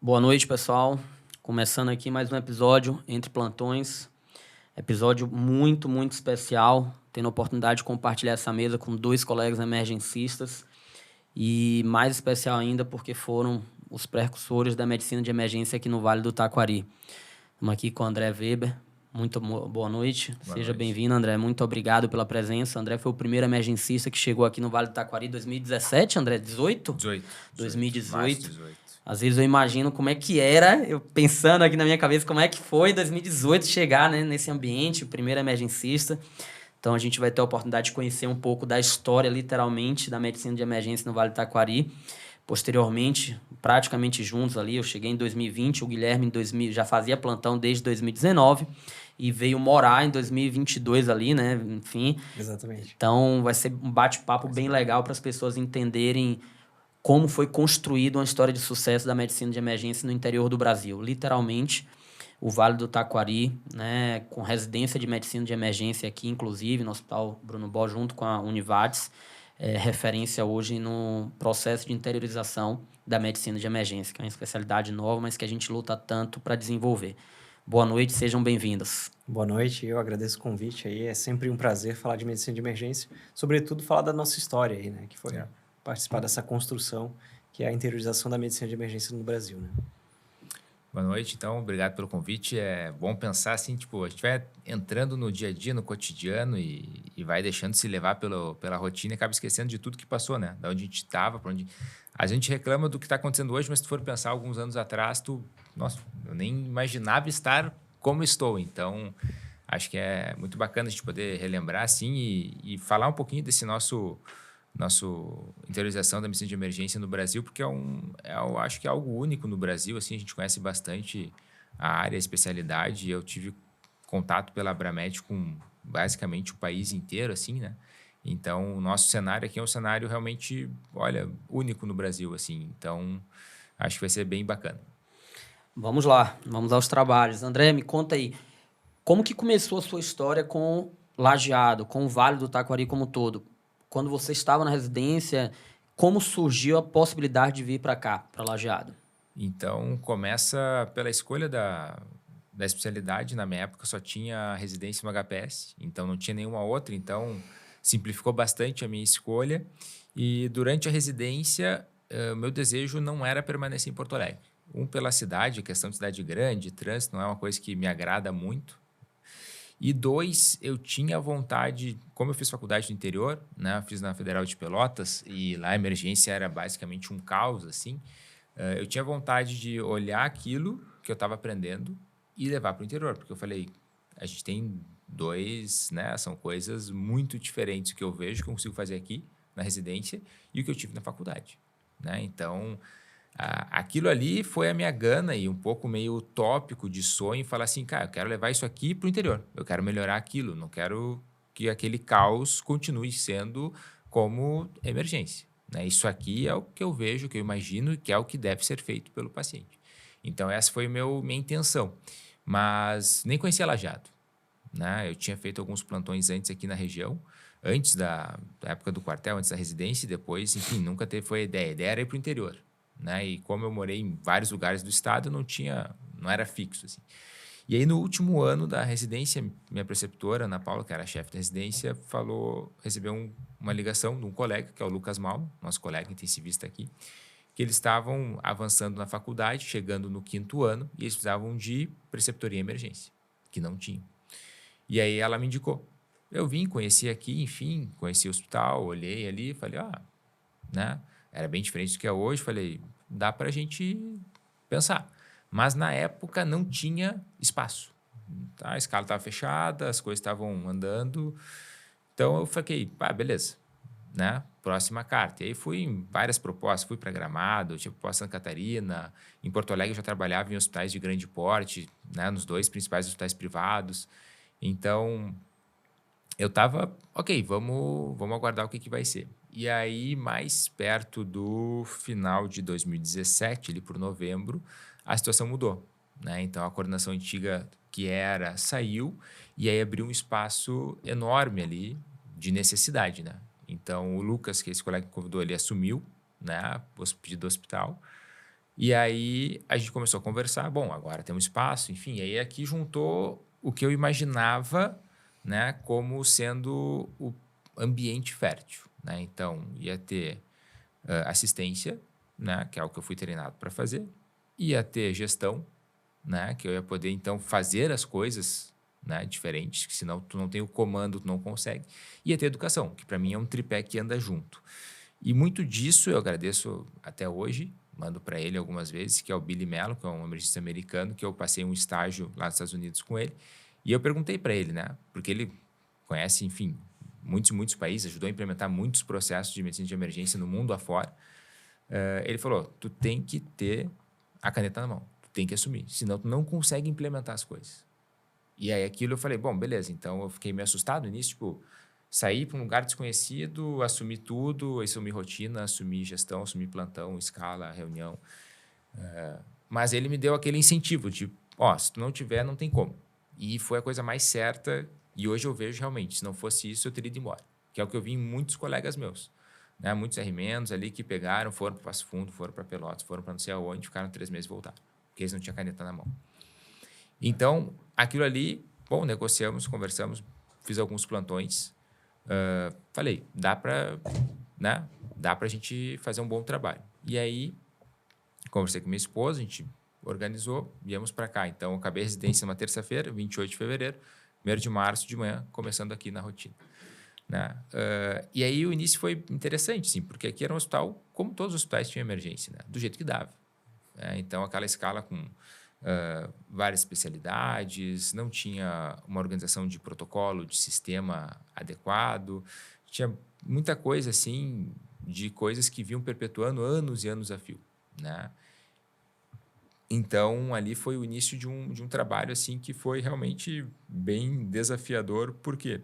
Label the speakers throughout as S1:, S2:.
S1: Boa noite, pessoal. Começando aqui mais um episódio Entre Plantões. Episódio muito especial. Tendo a oportunidade de compartilhar essa mesa com dois colegas emergencistas. E mais especial ainda porque foram os precursores da medicina de emergência aqui no Vale do Taquari. Estamos aqui com o André Weber. Muito boa noite.
S2: Boa
S1: Seja
S2: noite.
S1: bem-vindo, André. Muito obrigado pela presença. André foi o primeiro emergencista que chegou aqui no Vale do Taquari em 2017, André? 18?
S2: 18.
S1: 2018.
S2: Mais 18.
S1: Às vezes eu imagino como é que era, eu pensando aqui na minha cabeça como é que foi em 2018 chegar, né, nesse ambiente, o primeiro emergencista. Então a gente vai ter a oportunidade de conhecer um pouco da história, literalmente, da medicina de emergência no Vale do Taquari. Posteriormente, praticamente juntos ali, eu cheguei em 2020, o Guilherme em 2000, já fazia plantão desde 2019 e veio morar em 2022 ali, né? Enfim.
S3: Exatamente.
S1: Então vai ser um bate-papo bem legal para as pessoas entenderem como foi construída uma história de sucesso da medicina de emergência no interior do Brasil. Literalmente, o Vale do Taquari, né, com residência de medicina de emergência aqui, inclusive, no Hospital Bruno Bó, junto com a Univates, referência hoje no processo de interiorização da medicina de emergência, que é uma especialidade nova, mas que a gente luta tanto para desenvolver. Boa noite, sejam bem-vindos.
S3: Boa noite, eu agradeço o convite aí. É sempre um prazer falar de medicina de emergência, sobretudo falar da nossa história aí, né? Que foi participar dessa construção, que é a interiorização da medicina de emergência no Brasil, né?
S2: Boa noite, então, obrigado pelo convite. É bom pensar assim, tipo, a gente vai entrando no dia a dia, no cotidiano e vai deixando se levar pela rotina e acaba esquecendo de tudo que passou, né? Da onde a gente estava, para onde... A gente reclama do que está acontecendo hoje, mas se tu for pensar alguns anos atrás, nossa, eu nem imaginava estar como estou. Então, acho que é muito bacana a gente poder relembrar, assim, e falar um pouquinho desse nosso interiorização da medicina de emergência no Brasil, porque eu acho que é algo único no Brasil, assim, a gente conhece bastante a área, a especialidade, eu tive contato pela Abramed com basicamente o país inteiro, assim, né? Então, o nosso cenário aqui é um cenário realmente, olha, único no Brasil, assim, então acho que vai ser bem bacana.
S1: Vamos lá, vamos aos trabalhos. André, me conta aí, como que começou a sua história com Lajeado, com o Vale do Taquari como um todo? Quando você estava na residência, como surgiu a possibilidade de vir para cá, para Lajeado?
S2: Então, começa pela escolha da especialidade. Na minha época, só tinha residência no HPS, então não tinha nenhuma outra. Então, simplificou bastante a minha escolha. E durante a residência, o meu desejo não era permanecer em Porto Alegre. Pela cidade, a questão de cidade grande, trânsito, não é uma coisa que me agrada muito. E dois, eu tinha vontade, como eu fiz faculdade no interior, né, eu fiz na Federal de Pelotas, e lá a emergência era basicamente um caos, assim, eu tinha vontade de olhar aquilo que eu estava aprendendo e levar para o interior, porque eu falei, a gente tem dois, né, são coisas muito diferentes, o que eu vejo que eu consigo fazer aqui na residência e o que eu tive na faculdade, né? Então, aquilo ali foi a minha gana e um pouco meio utópico de sonho, falar assim, cara, eu quero levar isso aqui para o interior, eu quero melhorar aquilo, não quero que aquele caos continue sendo como emergência, né? Isso aqui é o que eu vejo, o que eu imagino, que é o que deve ser feito pelo paciente. Então, essa foi minha intenção. Mas nem conhecia Lajeado, né? Eu tinha feito alguns plantões antes aqui na região, antes da época do quartel, antes da residência, e depois, enfim, nunca foi a ideia. A ideia era ir para o interior, né? E como eu morei em vários lugares do estado, não era fixo, assim. E aí, no último ano da residência, minha preceptora, Ana Paula, que era a chefe da residência, recebeu uma ligação de um colega, que é o Lucas Malmo, nosso colega intensivista aqui, que eles estavam avançando na faculdade, chegando no 5º ano, e eles precisavam de preceptoria em emergência, que não tinham. E aí ela me indicou. Eu vim, conheci aqui, enfim, conheci o hospital, olhei ali, falei, né? Era bem diferente do que é hoje, falei, dá para a gente pensar. Mas na época não tinha espaço. Tá? A escala estava fechada, as coisas estavam andando. Então eu falei, beleza, né? Próxima carta. E aí fui em várias propostas, fui para Gramado, tipo para Santa Catarina. Em Porto Alegre eu já trabalhava em hospitais de grande porte, né? Nos 2 principais hospitais privados. Então eu estava, ok, vamos aguardar o que vai ser. E aí, mais perto do final de 2017, ali por novembro, a situação mudou, né? Então, a coordenação antiga saiu e aí abriu um espaço enorme ali de necessidade, né? Então, o Lucas, que esse colega que convidou, ele assumiu, né, o pedido do hospital. E aí a gente começou a conversar, bom, agora tem um espaço, enfim, e aí aqui juntou o que eu imaginava, né, como sendo o ambiente fértil, né? Então, ia ter assistência, né, que é o que eu fui treinado para fazer, ia ter gestão, né, que eu ia poder, então, fazer as coisas, né, diferentes, que senão tu não tem o comando, tu não consegue, ia ter educação, que para mim é um tripé que anda junto. E muito disso eu agradeço até hoje, mando para ele algumas vezes, que é o Billy Mello, que é um emergentista americano, que eu passei um estágio lá nos Estados Unidos com ele, e eu perguntei para ele, né, porque ele conhece, enfim, muitos países, ajudou a implementar muitos processos de medicina de emergência no mundo afora. Ele falou, tu tem que ter a caneta na mão, tu tem que assumir, senão tu não consegue implementar as coisas. E aí aquilo eu falei, bom, beleza, então eu fiquei meio assustado no início, tipo, sair para um lugar desconhecido, assumir tudo, assumir rotina, assumir gestão, assumir plantão, escala, reunião. Mas ele me deu aquele incentivo de, ó, se tu não tiver, não tem como. E foi a coisa mais certa, e hoje eu vejo realmente, se não fosse isso, eu teria ido embora. Que é o que eu vi em muitos colegas meus. Né? Muitos R-menos ali que pegaram, foram para Passo Fundo, foram para Pelotas, foram para não sei aonde, ficaram 3 meses e voltaram. Porque eles não tinham caneta na mão. Então, aquilo ali, bom, negociamos, conversamos, fiz alguns plantões. Falei, dá para, né? Dá para a gente fazer um bom trabalho. E aí, conversei com minha esposa, a gente organizou, viemos para cá. Então, eu acabei a residência numa terça-feira, 28 de fevereiro, 1º de março de manhã, começando aqui na rotina. Né? E aí o início foi interessante, sim, porque aqui era um hospital, como todos os hospitais tinham emergência, né? Do jeito que dava. Então, aquela escala com várias especialidades, não tinha uma organização de protocolo, de sistema adequado, tinha muita coisa assim, de coisas que vinham perpetuando anos e anos a fio, né? Então, ali foi o início de um trabalho assim que foi realmente bem desafiador. Por quê?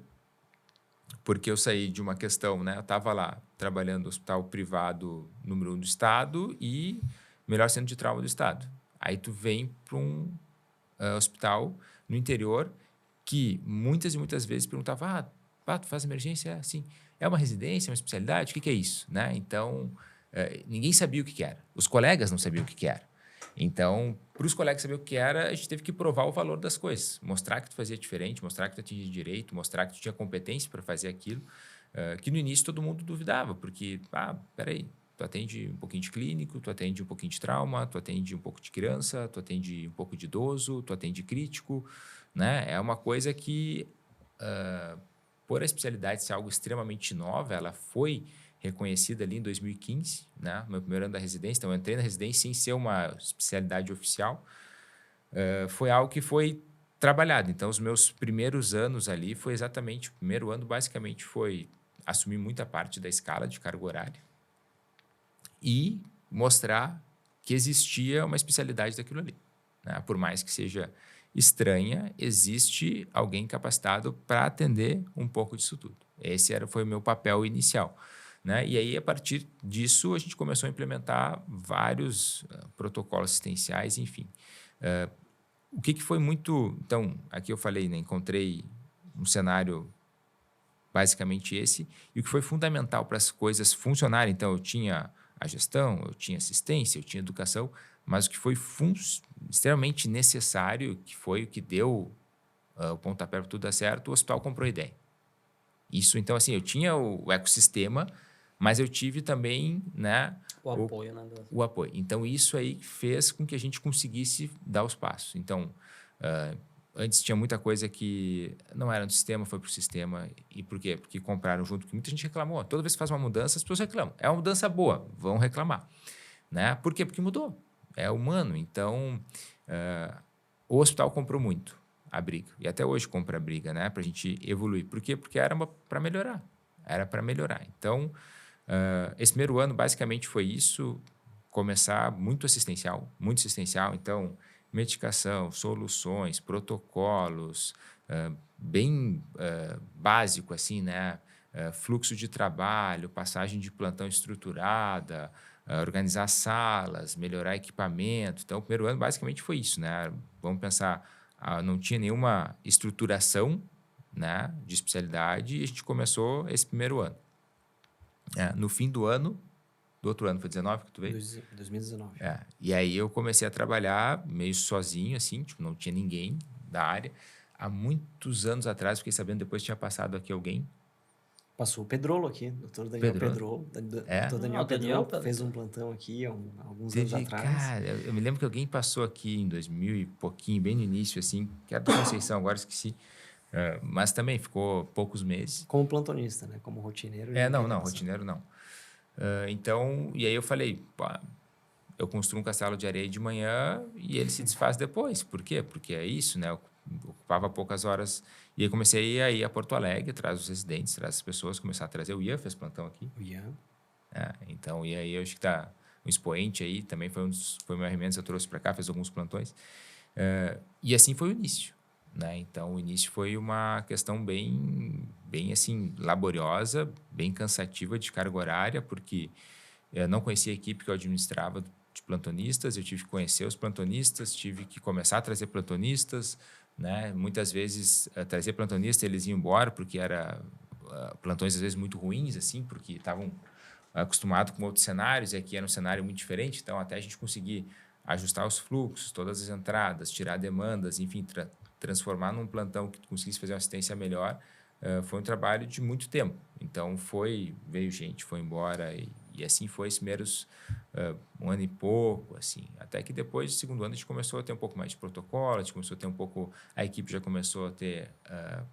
S2: Porque eu saí de uma questão, né? Eu estava lá trabalhando no hospital privado número 1 do estado e melhor centro de trauma do estado. Aí tu vem para um hospital no interior que muitas e muitas vezes perguntava, tu faz emergência? É assim, é uma residência, é uma especialidade? O que é isso? Né? Então, ninguém sabia o que era. Os colegas não sabiam o que era. Então, para os colegas saber o que era, a gente teve que provar o valor das coisas. Mostrar que tu fazia diferente, mostrar que tu atingia direito, mostrar que tu tinha competência para fazer aquilo. Que no início todo mundo duvidava, porque, peraí, tu atende um pouquinho de clínico, tu atende um pouquinho de trauma, tu atende um pouco de criança, tu atende um pouco de idoso, tu atende crítico, né? É uma coisa que, por a especialidade ser algo extremamente nova, ela foi reconhecida ali em 2015, né? Meu primeiro ano da residência, então eu entrei na residência sem ser uma especialidade oficial. Foi algo que foi trabalhado. Então, os meus primeiros anos ali foi exatamente, o primeiro ano basicamente foi assumir muita parte da escala de carga horária e mostrar que existia uma especialidade daquilo ali. Né? Por mais que seja estranha, existe alguém capacitado para atender um pouco disso tudo. Esse foi o meu papel inicial. Né? E aí, a partir disso, a gente começou a implementar vários protocolos assistenciais, enfim. O que foi muito... Então, aqui eu falei, né? Encontrei um cenário basicamente esse, e o que foi fundamental para as coisas funcionarem. Então, eu tinha a gestão, eu tinha assistência, eu tinha educação, mas o que foi extremamente necessário, que foi o que deu o pontapé para tudo dar certo, o hospital comprou a ideia. Isso, então, assim, eu tinha o ecossistema, mas eu tive também, né,
S1: o apoio, né?
S2: O apoio. Então, isso aí fez com que a gente conseguisse dar os passos. Então, antes tinha muita coisa que não era no sistema, foi para o sistema. E por quê? Porque compraram junto, porque muita gente reclamou. Toda vez que faz uma mudança, as pessoas reclamam. É uma mudança boa, vão reclamar. Né? Por quê? Porque mudou. É humano. Então, o hospital comprou muito a briga. E até hoje compra a briga, né? Para a gente evoluir. Por quê? Porque era para melhorar. Era para melhorar. Então, esse primeiro ano, basicamente, foi isso. Começar muito assistencial. Então, medicação, soluções, protocolos, bem básico, assim, né? Fluxo de trabalho, passagem de plantão estruturada, organizar salas, melhorar equipamento. Então, o primeiro ano, basicamente, foi isso, né? Vamos pensar, não tinha nenhuma estruturação, né, de especialidade, e a gente começou esse primeiro ano. No fim do ano, do outro ano, foi 19 que tu veio?
S3: 2019.
S2: E aí eu comecei a trabalhar meio sozinho, assim, tipo, não tinha ninguém da área. Há muitos anos atrás, fiquei sabendo, depois tinha passado aqui alguém.
S3: Passou o Pedrolo aqui, doutor Daniel
S2: Pedrolo?
S3: Pedrolo.
S2: É?
S3: Doutor
S1: Ah,
S3: Daniel
S1: o Daniel
S3: Pedrolo fez um plantão aqui há alguns anos
S2: Teve,
S3: atrás.
S2: cara, eu me lembro que alguém passou aqui em 2000 e pouquinho, bem no início, assim, que era da Conceição, agora esqueci. Mas também ficou poucos meses.
S3: Como plantonista, né? Como rotineiro. ele
S2: Não,
S3: teve
S2: rotineiro não. Então, e aí eu falei, pá, eu construo um castelo de areia de manhã e ele se desfaz depois. Por quê? Porque é isso, né? Eu ocupava poucas horas. E aí comecei a ir a Porto Alegre, atrás dos residentes, atrás das pessoas, começar a trazer. O Ian fez plantão aqui.
S3: O Ian.
S2: Então, e aí eu acho que tá um expoente aí, também foi foi meu arremesso, eu trouxe para cá, fez alguns plantões. E assim foi o início, né? Então, o início foi uma questão bem assim, laboriosa, bem cansativa de carga horária, porque eu não conhecia a equipe que eu administrava de plantonistas, eu tive que conhecer os plantonistas, tive que começar a trazer plantonistas, né? Muitas vezes, trazer plantonista, eles iam embora, porque era plantões, às vezes, muito ruins, assim, porque estavam acostumados com outros cenários, e aqui era um cenário muito diferente, então, até a gente conseguir ajustar os fluxos, todas as entradas, tirar demandas, enfim, transformar num plantão que tu conseguisse fazer uma assistência melhor, foi um trabalho de muito tempo. Então, veio gente, foi embora, e assim foi esses primeiros um ano e pouco, assim. Até que depois, do segundo ano, a gente começou a ter um pouco mais de protocolo, a gente começou a ter um pouco... A equipe já começou a ter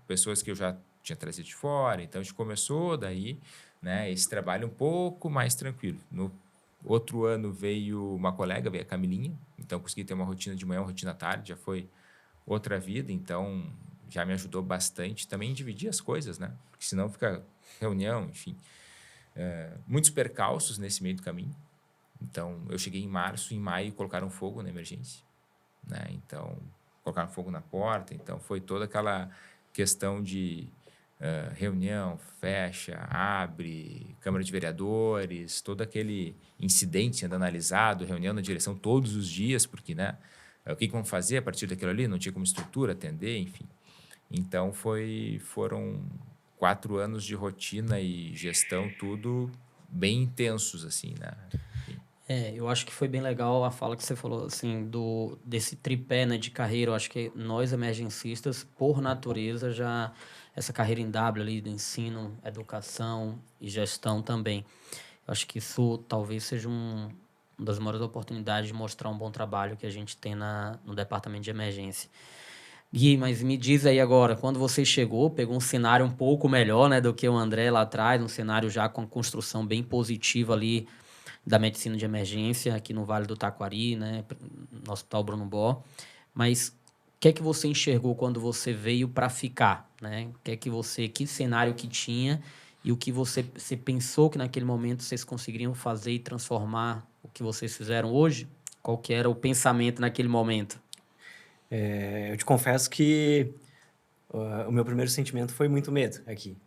S2: pessoas que eu já tinha trazido de fora, então a gente começou daí, né, esse trabalho um pouco mais tranquilo. No outro ano veio uma colega, veio a Camilinha, então consegui ter uma rotina de manhã, uma rotina à tarde, já foi outra vida, então já me ajudou bastante também em dividir as coisas, né? Porque senão fica reunião, enfim. Muitos percalços nesse meio do caminho. Então, eu cheguei em março, em maio colocaram fogo na emergência, né? Então, colocaram fogo na porta, então foi toda aquela questão de reunião, fecha, abre, Câmara de Vereadores, todo aquele incidente sendo analisado, reunião na direção todos os dias, porque, né, o que vão fazer a partir daquilo ali? Não tinha como estrutura atender, enfim. Então, foram 4 anos de rotina e gestão, tudo bem intensos, assim, né?
S1: Eu acho que foi bem legal a fala que você falou, assim, desse tripé, né, de carreira. Eu acho que nós, emergencistas, por natureza, já... Essa carreira em W ali, do ensino, educação e gestão também. Eu acho que isso talvez seja uma das maiores oportunidades de mostrar um bom trabalho que a gente tem no departamento de emergência. Gui, mas me diz aí agora, quando você chegou, pegou um cenário um pouco melhor, né, do que o André lá atrás, um cenário já com construção bem positiva ali da medicina de emergência aqui no Vale do Taquari, né, no Hospital Bruno Bó. Mas o que é que você enxergou quando você veio para ficar, né? Que cenário que tinha e o que você pensou que naquele momento vocês conseguiriam fazer e transformar o que vocês fizeram hoje? Qual que era o pensamento naquele momento?
S3: Eu te confesso que o meu primeiro sentimento foi muito medo aqui.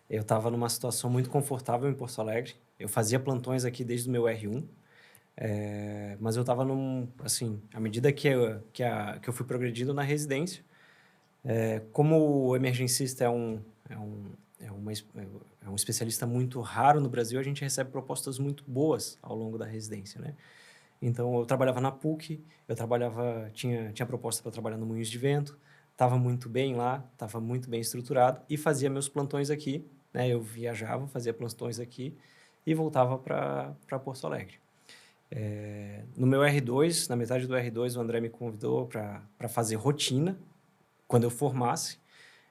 S3: Eu estava numa situação muito confortável em Porto Alegre. Eu fazia plantões aqui desde o meu R1. Mas eu estava assim, à medida que eu fui progredindo na residência, como o emergencista é um especialista muito raro no Brasil, a gente recebe propostas muito boas ao longo da residência, né? Então, eu trabalhava na PUC, tinha proposta para trabalhar no Moinhos de Vento, estava muito bem lá, estava muito bem estruturado e fazia meus plantões aqui, né? Eu viajava, fazia plantões aqui e voltava para Porto Alegre. No meu R2, na metade do R2, o André me convidou para fazer rotina, quando eu formasse.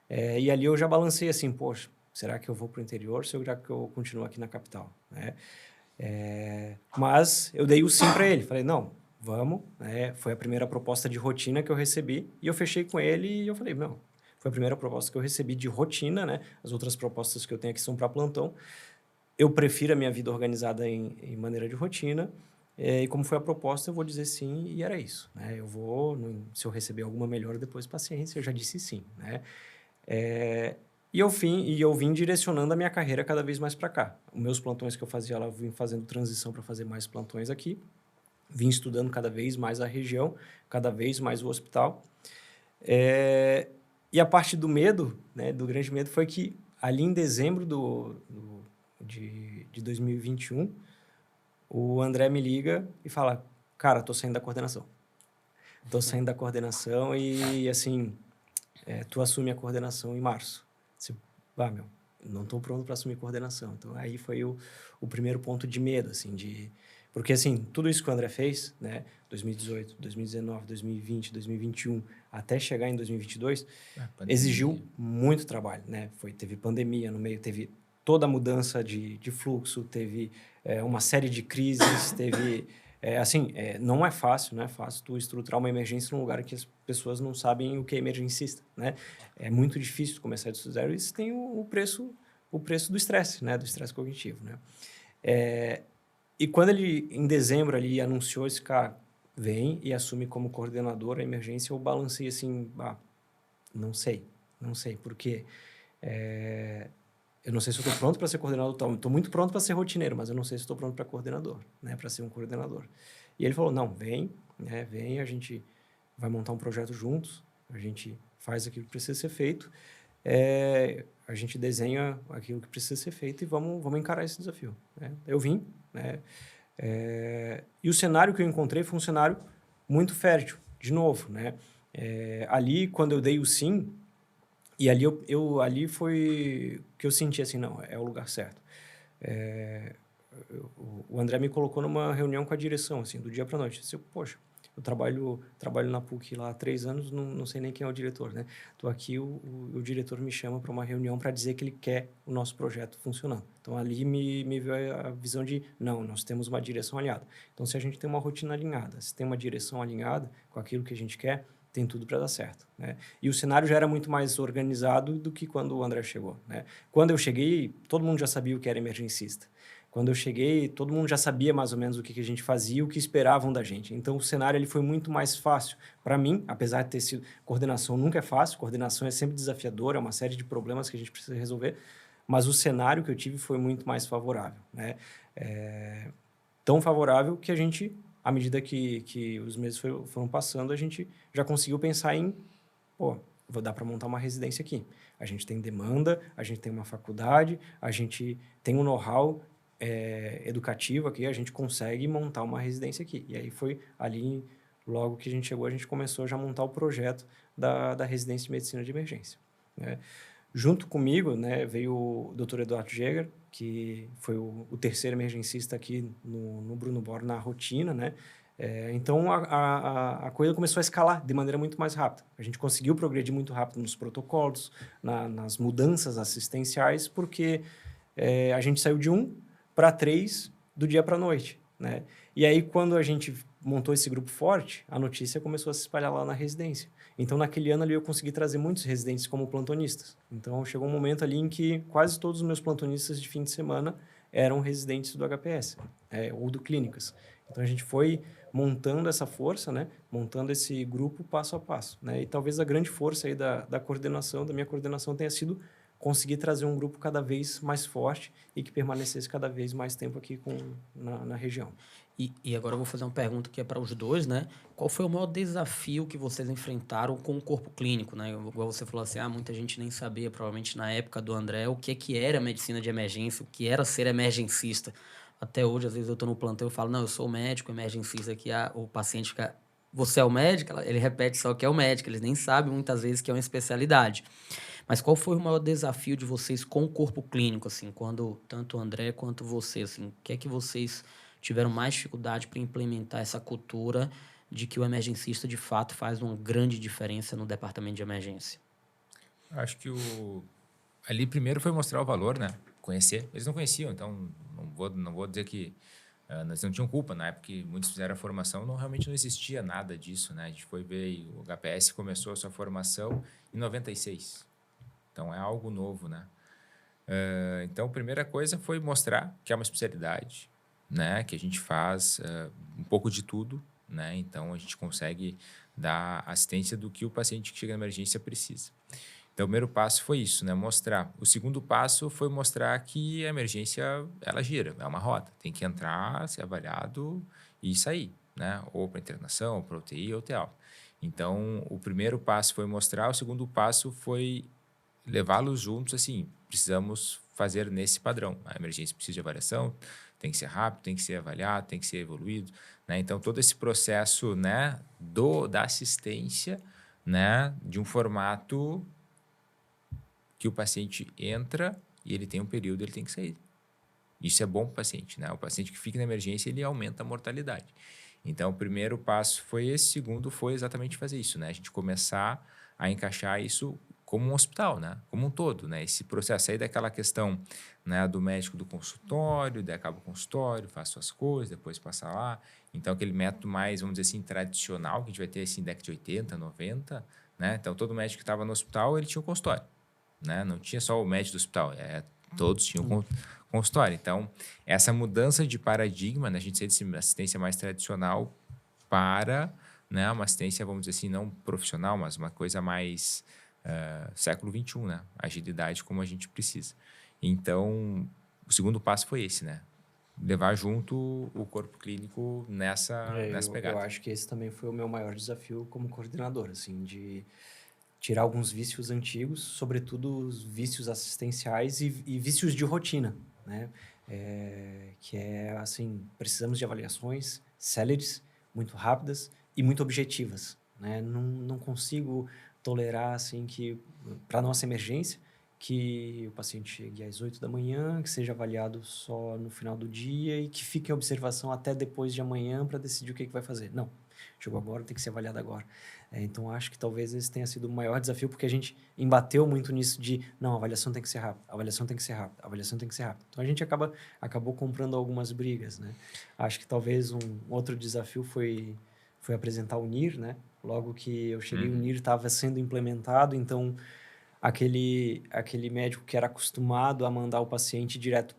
S3: E ali eu já balancei assim, poxa, será que eu vou para o interior ou será que eu continuo aqui na capital? Né? Mas eu dei o sim para ele. Falei, não, vamos. Foi a primeira proposta de rotina que eu recebi. E eu fechei com ele e eu falei, não, foi a primeira proposta que eu recebi de rotina, né? As outras propostas que eu tenho aqui são para plantão. Eu prefiro a minha vida organizada em maneira de rotina. E como foi a proposta, eu vou dizer sim, e era isso. Né? Se eu receber alguma melhora, depois paciência, eu já disse sim. Né? E eu vim direcionando a minha carreira cada vez mais para cá. Os meus plantões que eu fazia lá, eu vim fazendo transição para fazer mais plantões aqui. Vim estudando cada vez mais a região, cada vez mais o hospital. E a parte do medo, né, do grande medo, foi que ali em dezembro de 2021, o André me liga e fala, cara, tô saindo da coordenação. Tô saindo da coordenação e, assim, tu assume a coordenação em março. Você, meu, não tô pronto para assumir coordenação. Então, aí foi o primeiro ponto de medo, assim, Porque, assim, tudo isso que o André fez, né, 2018, 2019, 2020, 2021, até chegar em 2022, exigiu muito trabalho, né? Teve pandemia no meio, teve toda a mudança de fluxo, teve uma série de crises, teve... não é fácil, não é fácil tu estruturar uma emergência num lugar em que as pessoas não sabem o que é emergencista, né? É muito difícil começar do zero. Isso tem o preço do estresse, né? Do estresse cognitivo, né? E quando ele, em dezembro, ali, anunciou esse cara, vem e assume como coordenador a emergência, eu balancei assim, não sei, porque eu não sei se eu estou pronto para ser coordenador, estou muito pronto para ser rotineiro, mas eu não sei se estou pronto para coordenador, né, para ser um coordenador. E ele falou, não, vem, né, vem, a gente vai montar um projeto juntos, a gente faz aquilo que precisa ser feito, a gente desenha aquilo que precisa ser feito e vamos encarar esse desafio. Né? Eu vim, né, e o cenário que eu encontrei foi um cenário muito fértil, de novo, né? Ali, quando eu dei o sim, e ali ali foi que eu senti assim, não, é o lugar certo. O André me colocou numa reunião com a direção, assim, do dia para noite. Eu disse, poxa, eu trabalho na PUC lá há 3 anos, não sei nem quem é o diretor, né? Tô aqui, o diretor me chama para uma reunião para dizer que ele quer o nosso projeto funcionando. Então, ali me veio a visão de, não, nós temos uma direção alinhada. Então, se a gente tem uma rotina alinhada, se tem uma direção alinhada com aquilo que a gente quer, tem tudo para dar certo, né? E o cenário já era muito mais organizado do que quando o André chegou, né? Quando eu cheguei, todo mundo já sabia o que era emergencista. Quando eu cheguei, todo mundo já sabia mais ou menos o que a gente fazia, o que esperavam da gente. Então, o cenário ele foi muito mais fácil. Para mim, apesar de ter sido... Coordenação nunca é fácil, coordenação é sempre desafiadora, é uma série de problemas que a gente precisa resolver, mas o cenário que eu tive foi muito mais favorável, né? Tão favorável que a gente, à medida que os meses foram passando, a gente já conseguiu pensar em, vou dar para montar uma residência aqui. A gente tem demanda, a gente tem uma faculdade, a gente tem um know-how educativo aqui, a gente consegue montar uma residência aqui. E aí foi ali, logo que a gente chegou, a gente começou já a montar o projeto da residência de medicina de emergência, né? Junto comigo, né, veio o Dr. Eduardo Jäger, que foi o terceiro emergencista aqui no Bruno Bor na rotina, né? Então, a coisa começou a escalar de maneira muito mais rápida. A gente conseguiu progredir muito rápido nos protocolos, nas mudanças assistenciais, porque a gente saiu de 1 para 3 do dia para a noite, né? E aí, quando a gente montou esse grupo forte, a notícia começou a se espalhar lá na residência. Então, naquele ano ali, eu consegui trazer muitos residentes como plantonistas. Então, chegou um momento ali em que quase todos os meus plantonistas de fim de semana eram residentes do HPS, ou do Clínicas. Então, a gente foi montando essa força, né? Montando esse grupo passo a passo, né? E talvez a grande força aí da coordenação, da minha coordenação, tenha sido conseguir trazer um grupo cada vez mais forte e que permanecesse cada vez mais tempo aqui na região.
S1: E agora eu vou fazer uma pergunta que é para os dois, né? Qual foi o maior desafio que vocês enfrentaram com o corpo clínico, né? Igual você falou assim, muita gente nem sabia, provavelmente na época do André, o que era medicina de emergência, o que era ser emergencista. Até hoje, às vezes eu estou no plantão e falo, não, eu sou médico, emergencista, aqui o paciente fica, você é o médico? Ele repete só que é o médico, eles nem sabem muitas vezes que é uma especialidade. Mas qual foi o maior desafio de vocês com o corpo clínico, assim, quando tanto o André quanto você, assim, o que é que vocês tiveram mais dificuldade para implementar essa cultura de que o emergencista, de fato, faz uma grande diferença no departamento de emergência?
S2: Acho que ali primeiro foi mostrar o valor, né? Conhecer. Eles não conheciam, então não vou dizer que eles não tinham culpa. Na época que muitos fizeram a formação, realmente não existia nada disso, né? A gente foi ver e o HPS começou a sua formação em 96. Então, é algo novo, né? Então, a primeira coisa foi mostrar que é uma especialidade, né? Que a gente faz um pouco de tudo, né? Então, a gente consegue dar assistência do que o paciente que chega na emergência precisa. Então, o primeiro passo foi isso, né? Mostrar. O segundo passo foi mostrar que a emergência, ela gira, é uma roda. Tem que entrar, ser avaliado e sair, né? Ou para internação, ou para UTI, ou TEAL. Então, o primeiro passo foi mostrar, o segundo passo foi levá-los juntos, assim, precisamos fazer nesse padrão. A emergência precisa de avaliação, tem que ser rápido, tem que ser avaliado, tem que ser evoluído, né? Então, todo esse processo, né, da assistência, né, de um formato que o paciente entra e ele tem um período, ele tem que sair. Isso é bom para o paciente, né? O paciente que fica na emergência, ele aumenta a mortalidade. Então, o primeiro passo foi esse, o segundo foi exatamente fazer isso, né? A gente começar a encaixar isso como um hospital, né? Como um todo, né? Esse processo aí daquela questão, né, do médico do consultório, daí acaba o consultório, faz suas coisas, depois passa lá. Então, aquele método mais, vamos dizer assim, tradicional, que a gente vai ter assim, década de 80, 90, né? Então, todo médico que estava no hospital, ele tinha um consultório, né? Não tinha só o médico do hospital, todos tinham consultório. Então, essa mudança de paradigma, né, a gente ser de assistência mais tradicional para, né, uma assistência, vamos dizer assim, não profissional, mas uma coisa mais século XXI, né? Agilidade como a gente precisa. Então, o segundo passo foi esse, né? Levar junto o corpo clínico nessa pegada.
S3: Eu acho que esse também foi o meu maior desafio como coordenador, assim, de tirar alguns vícios antigos, sobretudo os vícios assistenciais e vícios de rotina, né? Que é, assim, precisamos de avaliações céleres, muito rápidas e muito objetivas, né? Não consigo tolerar, assim, que, para nossa emergência, que o paciente chegue às 8 da manhã, que seja avaliado só no final do dia e que fique em observação até depois de amanhã para decidir o que vai fazer. Não, chegou agora, tem que ser avaliado agora. Então, acho que talvez esse tenha sido o maior desafio, porque a gente embateu muito nisso de, não, a avaliação tem que ser rápida, a avaliação tem que ser rápida, a avaliação tem que ser rápida. Então, a gente acabou comprando algumas brigas, né? Acho que talvez um outro desafio foi apresentar o NIR, né? Logo que eu cheguei, o NIR estava sendo implementado, então aquele médico que era acostumado a mandar o paciente direto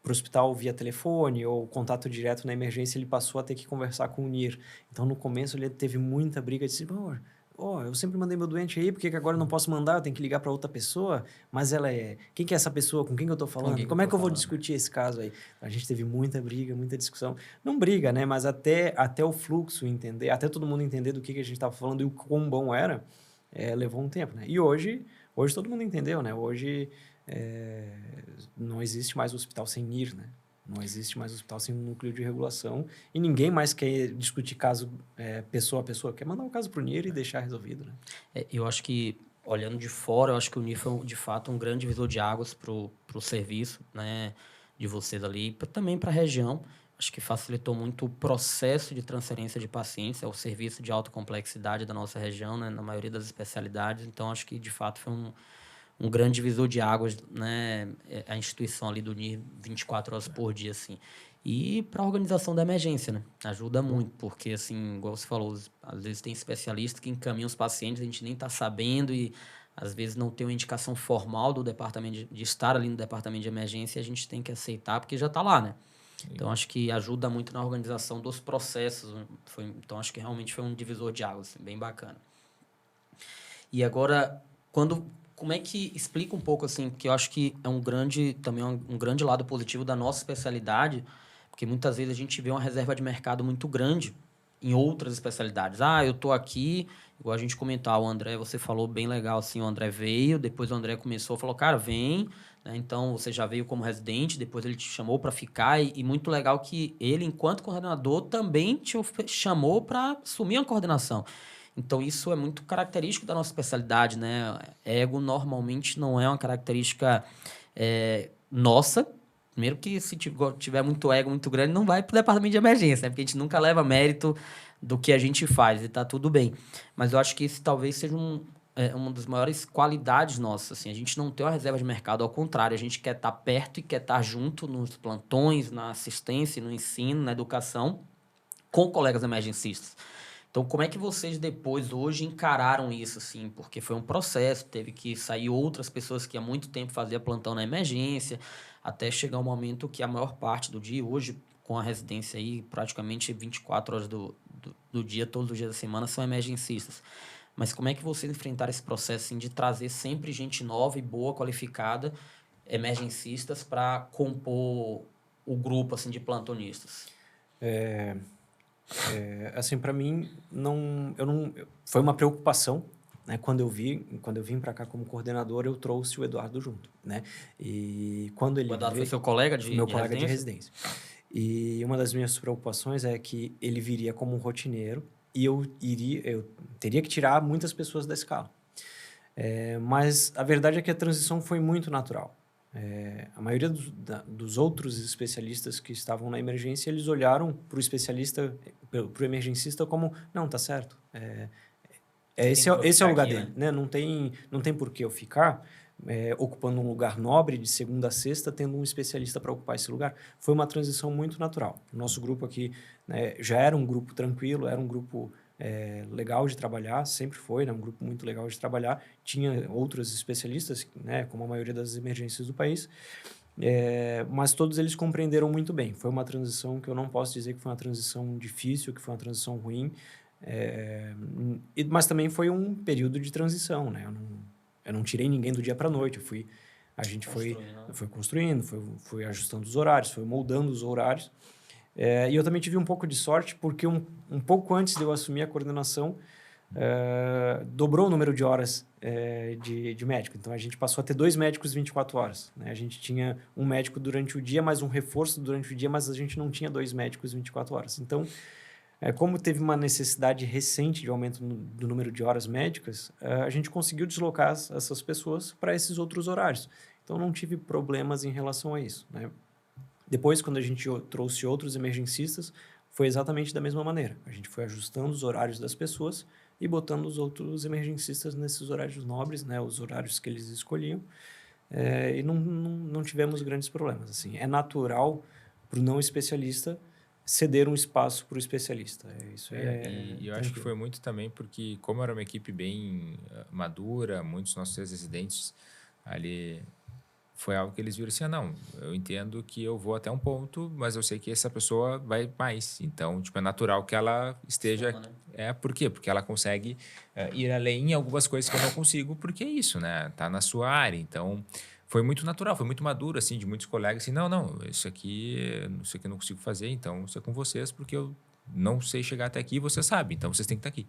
S3: para o hospital via telefone ou contato direto na emergência, ele passou a ter que conversar com o NIR. Então, no começo, ele teve muita briga, disse, eu sempre mandei meu doente aí, por que agora eu não posso mandar? Eu tenho que ligar para outra pessoa? Mas ela é... Quem que é essa pessoa? Com quem que eu estou falando? Como é que eu vou discutir esse caso aí? A gente teve muita briga, muita discussão. Não briga, né? Mas até o fluxo entender, até todo mundo entender do que a gente estava falando e o quão bom era, levou um tempo, né? E hoje todo mundo entendeu, né? Hoje não existe mais hospital sem NIR, né? Não existe mais hospital sem núcleo de regulação e ninguém mais quer discutir caso pessoa a pessoa, quer mandar o caso para o NIR e deixar resolvido, né?
S1: Eu acho que, olhando de fora, eu acho que o NIR foi, de fato, um grande divisor de águas para o serviço, né, de vocês ali, também para a região. Acho que facilitou muito o processo de transferência de pacientes, é o serviço de alta complexidade da nossa região, né, na maioria das especialidades. Então, acho que, de fato, foi um grande divisor de águas, né, a instituição ali do NIR 24 horas por dia, assim. E para a organização da emergência, né? Ajuda muito, porque, assim, igual você falou, às vezes tem especialistas que encaminham os pacientes, a gente nem está sabendo e, às vezes, não tem uma indicação formal do departamento de estar ali no departamento de emergência e a gente tem que aceitar, porque já está lá, né? Então, acho que ajuda muito na organização dos processos. Então, acho que realmente foi um divisor de águas, assim, bem bacana. E agora, como é que explica um pouco, assim, que eu acho que é um grande lado positivo da nossa especialidade, porque muitas vezes a gente vê uma reserva de mercado muito grande em outras especialidades. Eu tô aqui, igual a gente comentou, o André, você falou bem legal, assim, o André veio, depois o André começou, falou, cara, vem, né? Então você já veio como residente, depois ele te chamou para ficar e muito legal que ele, enquanto coordenador, também te chamou para assumir a coordenação. Então, isso é muito característico da nossa especialidade, né? Ego normalmente não é uma característica nossa. Primeiro que se tiver muito ego, muito grande, não vai para o departamento de emergência, né? Porque a gente nunca leva mérito do que a gente faz e tá tudo bem. Mas eu acho que esse talvez seja uma das maiores qualidades nossas. Assim. A gente não tem uma reserva de mercado, ao contrário, a gente quer estar perto e quer estar junto nos plantões, na assistência, no ensino, na educação, com colegas emergencistas. Então, como é que vocês depois, hoje, encararam isso, assim? Porque foi um processo, teve que sair outras pessoas que há muito tempo faziam plantão na emergência, até chegar um momento que a maior parte do dia, hoje, com a residência aí, praticamente 24 horas do dia, todos os dias da semana, são emergencistas. Mas como é que vocês enfrentaram esse processo, assim, de trazer sempre gente nova e boa, qualificada, emergencistas, para compor o grupo, assim, de plantonistas?
S3: Assim, para mim, foi uma preocupação, né? Quando eu vim para cá como coordenador, eu trouxe o Eduardo junto, né? E quando ele
S1: O Eduardo foi
S3: veio,
S1: seu colega
S3: meu
S1: de
S3: colega de
S1: residência?
S3: residência. E uma das minhas preocupações é que ele viria como um rotineiro e eu teria que tirar muitas pessoas da escala. Mas a verdade é que a transição foi muito natural. A maioria dos outros especialistas que estavam na emergência, eles olharam para o especialista, para o emergencista como, não, tá certo. Esse é o lugar
S1: aqui,
S3: dele, né? Não tem por que eu ficar ocupando um lugar nobre de segunda a sexta, tendo um especialista para ocupar esse lugar. Foi uma transição muito natural. O nosso grupo aqui, né, já era um grupo tranquilo, era um grupo legal de trabalhar, sempre foi, né, um grupo muito legal de trabalhar. Tinha outros especialistas, né, como a maioria das emergências do país, mas todos eles compreenderam muito bem. Foi uma transição que eu não posso dizer que foi uma transição difícil, que foi uma transição ruim, mas também foi um período de transição, né? Eu não tirei ninguém do dia para a noite. A gente foi construindo, foi ajustando os horários, foi moldando os horários. E eu também tive um pouco de sorte, porque um pouco antes de eu assumir a coordenação, dobrou o número de horas de médico. Então, a gente passou a ter 2 médicos 24 horas. Né? A gente tinha um médico durante o dia, mais um reforço durante o dia, mas a gente não tinha 2 médicos 24 horas. Então, como teve uma necessidade recente de aumento do número de horas médicas, a gente conseguiu deslocar essas pessoas para esses outros horários. Então, não tive problemas em relação a isso. Né? Depois, quando a gente trouxe outros emergencistas, foi exatamente da mesma maneira. A gente foi ajustando os horários das pessoas e botando os outros emergencistas nesses horários nobres, né? Os horários que eles escolhiam. E não tivemos grandes problemas. Assim, é natural para o não especialista ceder um espaço para o especialista.
S2: E eu acho que foi muito também porque, como era uma equipe bem madura, muitos nossos residentes ali, foi algo que eles viram assim, não, eu entendo que eu vou até um ponto, mas eu sei que essa pessoa vai mais. Então, tipo, é natural que ela esteja...
S1: Soma, né?
S2: Por quê? Porque ela consegue ir além em algumas coisas que eu não consigo, porque é isso, né? Tá na sua área. Então, foi muito natural, foi muito maduro, assim, de muitos colegas, assim, não, isso aqui eu não consigo fazer, então isso é com vocês, porque eu não sei chegar até aqui e você sabe, então vocês têm que estar aqui.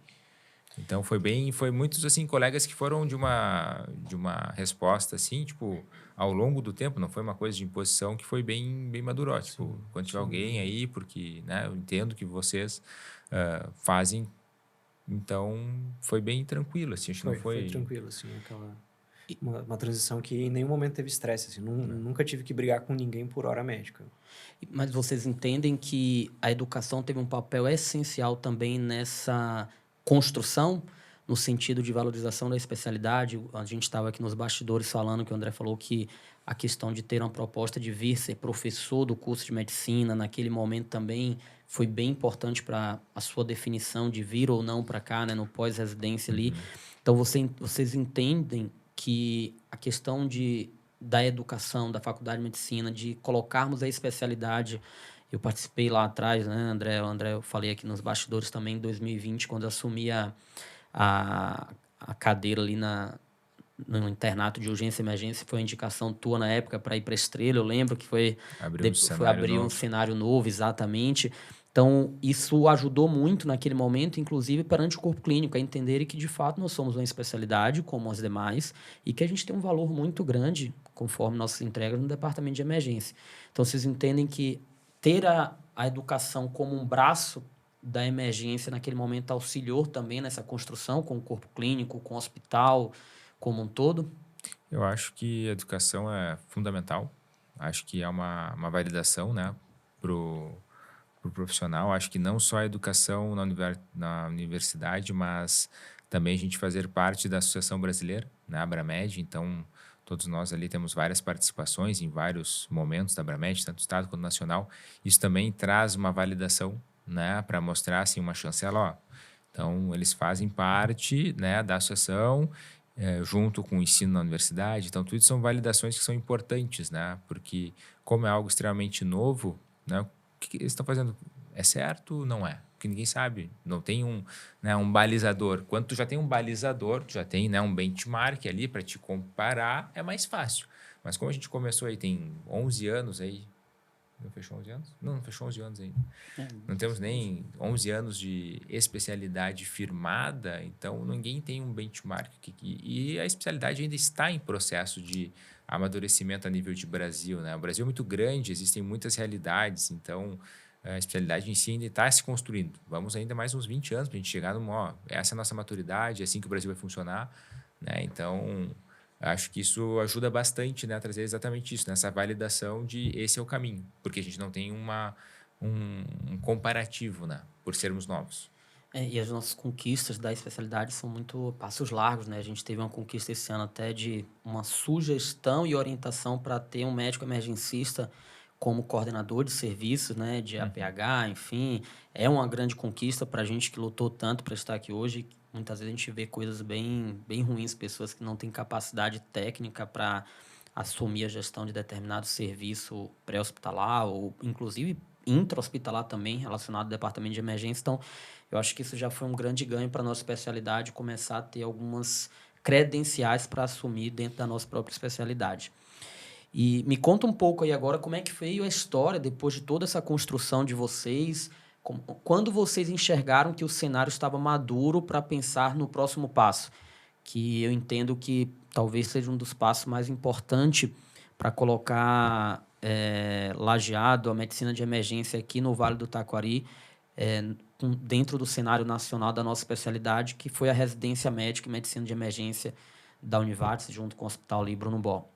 S2: Então, foi muitos, assim, colegas que foram de uma resposta, assim, tipo, ao longo do tempo, não foi uma coisa de imposição, que foi bem maduro. Tipo, quando tiver alguém aí, porque, né, eu entendo que vocês fazem, então, foi bem tranquilo, assim, acho que não foi...
S3: Foi tranquilo, assim, uma transição que em nenhum momento teve estresse, assim, nunca tive que brigar com ninguém por hora médica.
S1: Mas vocês entendem que a educação teve um papel essencial também nessa construção, no sentido de valorização da especialidade? A gente estava aqui nos bastidores falando que o André falou que a questão de ter uma proposta de vir ser professor do curso de medicina, naquele momento também foi bem importante para a sua definição de vir ou não para cá, né, no pós-residência ali. Então, vocês entendem que a questão da educação, da faculdade de medicina, de colocarmos a especialidade. Eu participei lá atrás, né, André? Eu falei aqui nos bastidores também, em 2020, quando eu assumi a cadeira ali no internato de urgência e emergência, foi a indicação tua na época para ir para a Estrela. Eu lembro que foi abrir um cenário novo, exatamente. Então, isso ajudou muito naquele momento, inclusive perante o corpo clínico, a entenderem que, de fato, nós somos uma especialidade, como as demais, e que a gente tem um valor muito grande, conforme nossas entregas, no departamento de emergência. Então, vocês entendem que ter a educação como um braço da emergência, naquele momento, auxiliou também nessa construção com o corpo clínico, com o hospital como um todo?
S2: Eu acho que a educação é fundamental. Acho que é uma validação, né, pro profissional. Acho que não só a educação na universidade, mas também a gente fazer parte da Associação Brasileira, né, Abramed. Então, todos nós ali temos várias participações em vários momentos da Abramed, tanto Estado quanto nacional. Isso também traz uma validação, né, para mostrar assim, uma chancela, ó. Então, eles fazem parte, né, da associação, junto com o ensino na universidade. Então, tudo são validações que são importantes, né, porque como é algo extremamente novo, né, o que eles estão fazendo? É certo ou não é? Porque ninguém sabe. Não tem um balizador. Quando tu já tem um balizador, tu já tem, né, um benchmark ali para te comparar, é mais fácil. Mas como a gente começou aí, tem 11 anos aí, Não fechou 11 anos? Não, não fechou 11 anos ainda. Não temos nem 11 anos de especialidade firmada, então ninguém tem um benchmark. E a especialidade ainda está em processo de amadurecimento a nível de Brasil, né? O Brasil é muito grande, existem muitas realidades, então a especialidade em si ainda está se construindo. Vamos ainda mais uns 20 anos para a gente chegar numa, ó, essa é a nossa maturidade, é assim que o Brasil vai funcionar, né? Então, acho que isso ajuda bastante, né, a trazer exatamente isso, nessa validação de esse é o caminho, porque a gente não tem um comparativo, né, por sermos novos.
S1: E as nossas conquistas da especialidade são muito passos largos, né? A gente teve uma conquista esse ano até de uma sugestão e orientação para ter um médico emergencista como coordenador de serviços, né? De APH, enfim. É uma grande conquista para a gente que lutou tanto para estar aqui hoje. Muitas vezes a gente vê coisas bem ruins, pessoas que não têm capacidade técnica para assumir a gestão de determinado serviço pré-hospitalar ou, inclusive, intra-hospitalar também, relacionado ao departamento de emergência. Então, eu acho que isso já foi um grande ganho para a nossa especialidade, começar a ter algumas credenciais para assumir dentro da nossa própria especialidade. E me conta um pouco aí agora como é que veio a história, depois de toda essa construção de vocês, quando vocês enxergaram que o cenário estava maduro para pensar no próximo passo, que eu entendo que talvez seja um dos passos mais importantes para colocar Lajeado, a medicina de emergência aqui no Vale do Taquari, dentro do cenário nacional da nossa especialidade, que foi a residência médica em medicina de emergência da Univates, junto com o Hospital Lee Bruno Bo.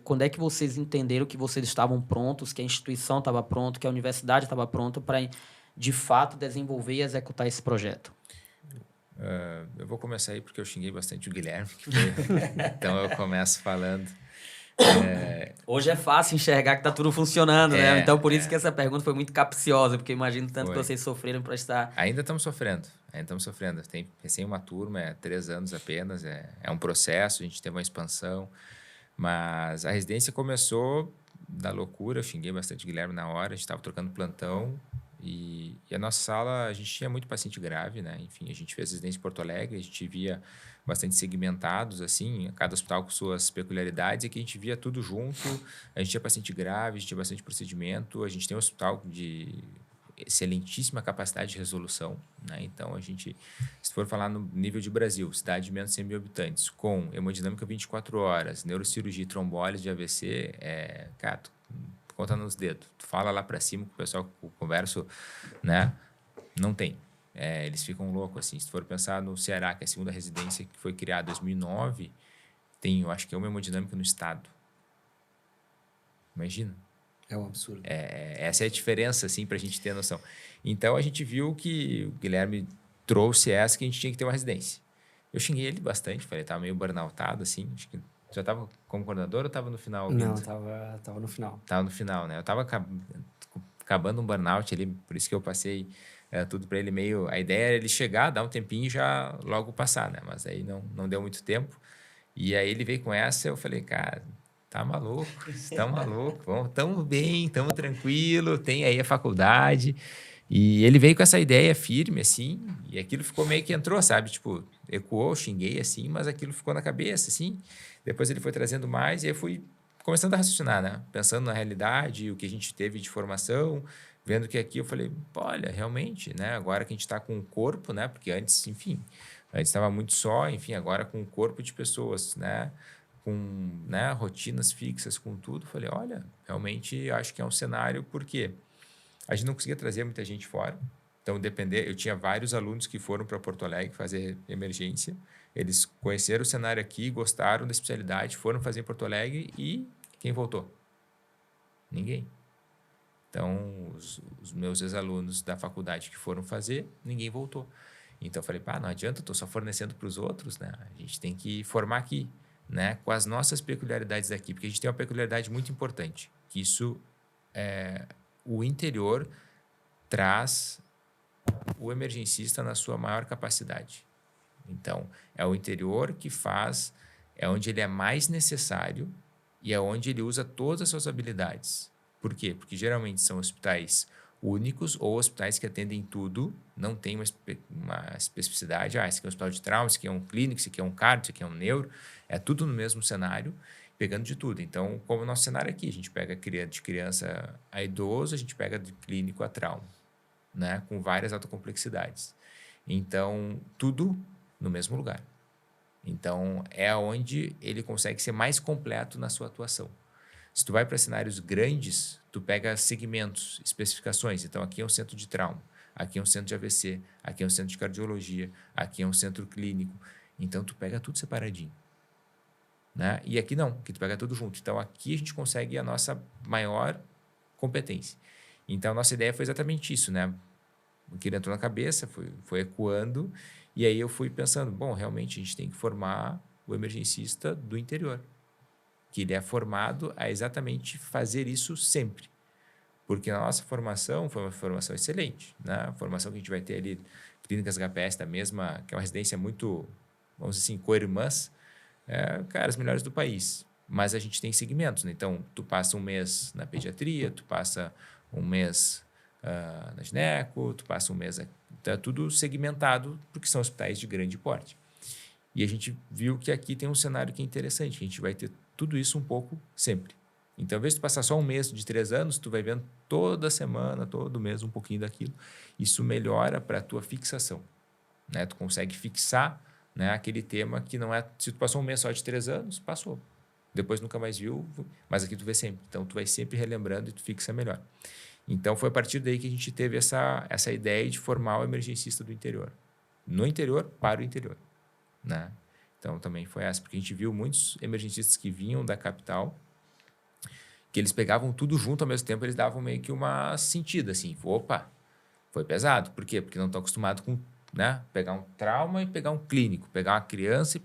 S1: Quando é que vocês entenderam que vocês estavam prontos, que a instituição estava pronta, que a universidade estava pronta para, de fato, desenvolver e executar esse projeto?
S2: Eu vou começar aí porque eu xinguei bastante o Guilherme, então eu começo falando.
S1: Hoje é fácil enxergar que está tudo funcionando, né? Então, por isso que essa pergunta foi muito capciosa, porque eu imagino tanto que vocês sofreram para estar...
S2: Ainda estamos sofrendo. Tem recém uma turma, 3 anos apenas, é um processo, a gente teve uma expansão, mas a residência começou da loucura, eu xinguei bastante o Guilherme na hora, a gente estava trocando plantão, e a nossa sala, a gente tinha muito paciente grave, né? Enfim, a gente fez residência em Porto Alegre, a gente via bastante segmentados, assim, cada hospital com suas peculiaridades, e que a gente via tudo junto. A gente tinha paciente grave, a gente tinha bastante procedimento, a gente tem um hospital de excelentíssima capacidade de resolução, né? Então, a gente, se for falar no nível de Brasil, cidade de menos de 100 mil habitantes, com hemodinâmica 24 horas, neurocirurgia e trombólise de AVC, cara, conta nos dedos. Tu fala lá para cima com o pessoal que eu converso, né? Não tem. Eles ficam loucos, assim. Se for pensar no Ceará, que é a segunda residência que foi criada em 2009, tem, eu acho que é uma hemodinâmica no estado. Imagina.
S3: É um absurdo.
S2: Essa é a diferença, assim, para a gente ter noção. Então, a gente viu que o Guilherme trouxe essa que a gente tinha que ter uma residência. Eu xinguei ele bastante, falei, estava meio burnoutado, assim. Acho que já estava como coordenador ou estava no final?
S3: Não, estava no final.
S2: Estava no final, né? Eu estava acabando um burnout ali, por isso que eu passei tudo para ele meio... A ideia era ele chegar, dar um tempinho e já logo passar, né? Mas aí não deu muito tempo. E aí ele veio com essa, eu falei, cara, tá maluco, estamos bem, estamos tranquilo, tem aí a faculdade. E ele veio com essa ideia firme, assim, e aquilo ficou meio que entrou, sabe? Tipo, ecoou, xinguei, assim, mas aquilo ficou na cabeça, assim. Depois ele foi trazendo mais e eu fui começando a raciocinar, né? Pensando na realidade, o que a gente teve de formação, vendo que aqui eu falei, olha, realmente, né? Agora que a gente está com o corpo, né? Porque antes, enfim, antes estava muito só, enfim, agora com o corpo de pessoas, né? Com, né, rotinas fixas, com tudo. Falei, olha, realmente acho que é um cenário, porque a gente não conseguia trazer muita gente fora. Então, eu tinha vários alunos que foram para Porto Alegre fazer emergência. Eles conheceram o cenário aqui, gostaram da especialidade, foram fazer em Porto Alegre e quem voltou? Ninguém. Então, os meus ex-alunos da faculdade que foram fazer, ninguém voltou. Então, eu falei, não adianta, eu estou só fornecendo para os outros, né? A gente tem que formar aqui, né? Com as nossas peculiaridades aqui, porque a gente tem uma peculiaridade muito importante, que isso o interior traz o emergencista na sua maior capacidade. Então, é o interior que é onde ele é mais necessário e é onde ele usa todas as suas habilidades. Por quê? Porque geralmente são hospitais únicos ou hospitais que atendem tudo, não tem uma especificidade. Esse aqui é um hospital de trauma, esse aqui é um clínico, esse aqui é um cardio, esse aqui é um neuro. É tudo no mesmo cenário. pegando de tudo. Então, como o nosso cenário aqui, a gente pega de criança a idoso, a gente pega de clínico a trauma, né? Com várias autocomplexidades. Então, tudo no mesmo lugar. Então, é onde ele consegue ser mais completo na sua atuação. Se tu vai para cenários grandes, tu pega segmentos, especificações. Então, aqui é um centro de trauma, aqui é um centro de AVC, aqui é um centro de cardiologia, aqui é um centro clínico. Então, tu pega tudo separadinho. Né? E aqui não, aqui tu pega tudo junto. Então, aqui a gente consegue a nossa maior competência. Então, a nossa ideia foi exatamente isso, né? O que ele entrou na cabeça, foi ecoando, e aí eu fui pensando, bom, realmente a gente tem que formar o emergencista do interior, que ele é formado a exatamente fazer isso sempre. Porque a nossa formação foi uma formação excelente, né? A formação que a gente vai ter ali, clínicas HPS da mesma, que é uma residência muito, vamos dizer assim, co-irmãs, cara, as melhores do país. Mas a gente tem segmentos, né? Então, tu passa um mês na pediatria, tu passa um mês na gineco, tu passa um mês... Então, é tudo segmentado, porque são hospitais de grande porte. E a gente viu que aqui tem um cenário que é interessante, que a gente vai ter tudo isso um pouco sempre. Então, ao invés de tu passar só um mês de 3 anos, tu vai vendo toda semana, todo mês, um pouquinho daquilo. Isso melhora para a tua fixação, né? Tu consegue fixar, né, aquele tema que não é... Se tu passou um mês só de 3 anos, passou. Depois nunca mais viu, mas aqui tu vê sempre. Então, tu vai sempre relembrando e tu fixa melhor. Então, foi a partir daí que a gente teve essa ideia de formar o emergencista do interior. No interior, para o interior, né? Então, também foi essa. Porque a gente viu muitos emergencistas que vinham da capital, que eles pegavam tudo junto ao mesmo tempo, eles davam meio que uma sentida, assim. Opa, foi pesado. Por quê? Porque não estão acostumados com, né, pegar um trauma e pegar um clínico, pegar uma criança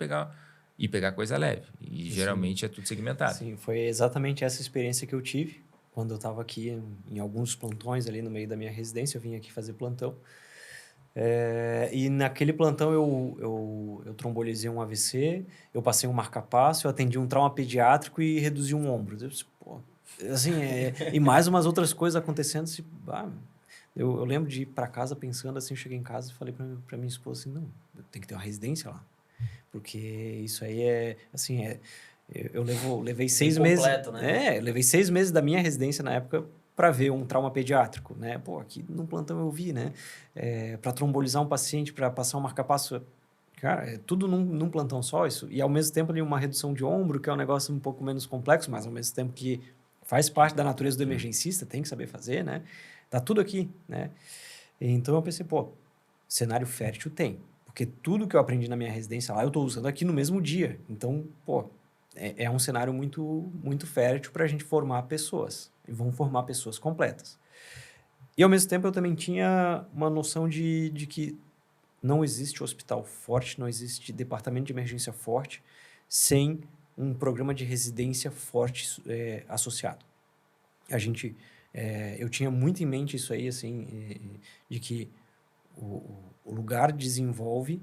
S2: e pegar coisa leve. E
S3: Sim.
S2: Geralmente é tudo segmentado.
S3: Sim, foi exatamente essa experiência que eu tive quando eu estava aqui em alguns plantões ali no meio da minha residência. Eu vim aqui fazer plantão. E naquele plantão eu trombolizei um AVC, eu passei um marca-passo, eu atendi um trauma pediátrico e reduzi um ombro. Eu disse, pô, assim, e mais umas outras coisas acontecendo. Assim, eu lembro de ir para casa pensando assim, eu cheguei em casa e falei para minha esposa assim, não, eu tenho que ter uma residência lá. Porque isso aí assim, eu levei 6 meses...
S1: completo, né?
S3: eu levei 6 meses da minha residência na época para ver um trauma pediátrico, né? Pô, aqui no plantão eu vi, né? Para trombolizar um paciente, para passar um marca-passo, cara, é tudo num plantão só isso. E ao mesmo tempo ali uma redução de ombro, que é um negócio um pouco menos complexo, mas ao mesmo tempo que faz parte da natureza do emergencista, tem que saber fazer, né? Tá tudo aqui, né? Então eu pensei, pô, cenário fértil tem. Porque tudo que eu aprendi na minha residência lá, eu estou usando aqui no mesmo dia. Então, pô, é um cenário muito, muito fértil para a gente formar pessoas. E vão formar pessoas completas. E, ao mesmo tempo, eu também tinha uma noção de que não existe hospital forte, não existe departamento de emergência forte sem um programa de residência forte associado. Eu tinha muito em mente isso aí, assim, de que o lugar desenvolve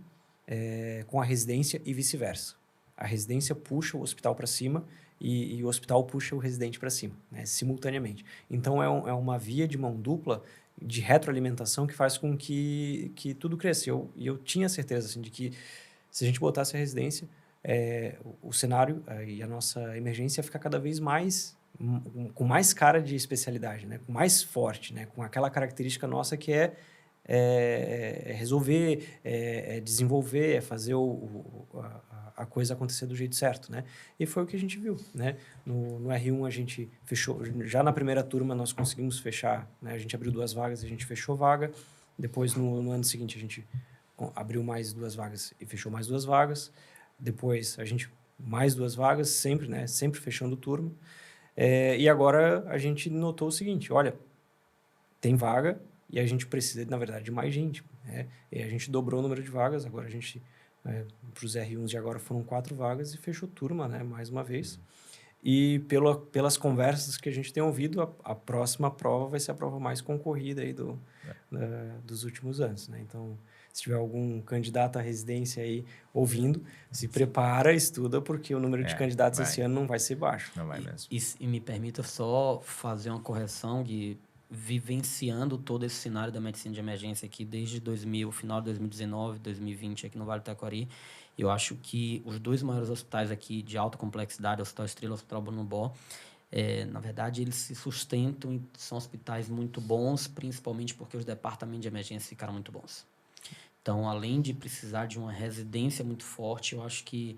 S3: com a residência e vice-versa. A residência puxa o hospital para cima e o hospital puxa o residente para cima, né, simultaneamente. Então, é uma via de mão dupla de retroalimentação que faz com que tudo cresça. E eu tinha certeza assim, de que se a gente botasse a residência, o cenário e a nossa emergência ia ficar cada vez mais com mais cara de especialidade, né, com mais forte, né, com aquela característica nossa que é resolver, desenvolver, fazer a coisa acontecer do jeito certo, né? E foi o que a gente viu, né? No R1 a gente fechou, já na primeira turma nós conseguimos fechar, né? A gente abriu 2 vagas, a gente fechou vaga. Depois, no ano seguinte, a gente abriu mais 2 vagas e fechou mais 2 vagas. Depois, a gente mais 2 vagas, sempre, né? Sempre fechando turma. E agora a gente notou o seguinte, olha, tem vaga, e a gente precisa, na verdade, de mais gente. Né? E a gente dobrou o número de vagas. Agora a gente, para os R1s de agora, foram 4 vagas e fechou turma, né? Mais uma vez. E pelas conversas que a gente tem ouvido, a próxima prova vai ser a prova mais concorrida aí dos últimos anos. Né? Então, se tiver algum candidato à residência aí ouvindo, se prepara, estuda, porque o número de candidatos esse ano não vai ser baixo.
S2: Não vai mesmo.
S1: E me permita só fazer uma correção, Gui. vivenciando todo esse cenário da medicina de emergência aqui desde final de 2019, 2020 aqui no Vale do Taquari. Eu acho que os dois maiores hospitais aqui de alta complexidade, o Hospital Estrela e o Hospital Bruno Bo, na verdade, eles se sustentam e são hospitais muito bons, principalmente porque os departamentos de emergência ficaram muito bons. Então, além de precisar de uma residência muito forte, eu acho que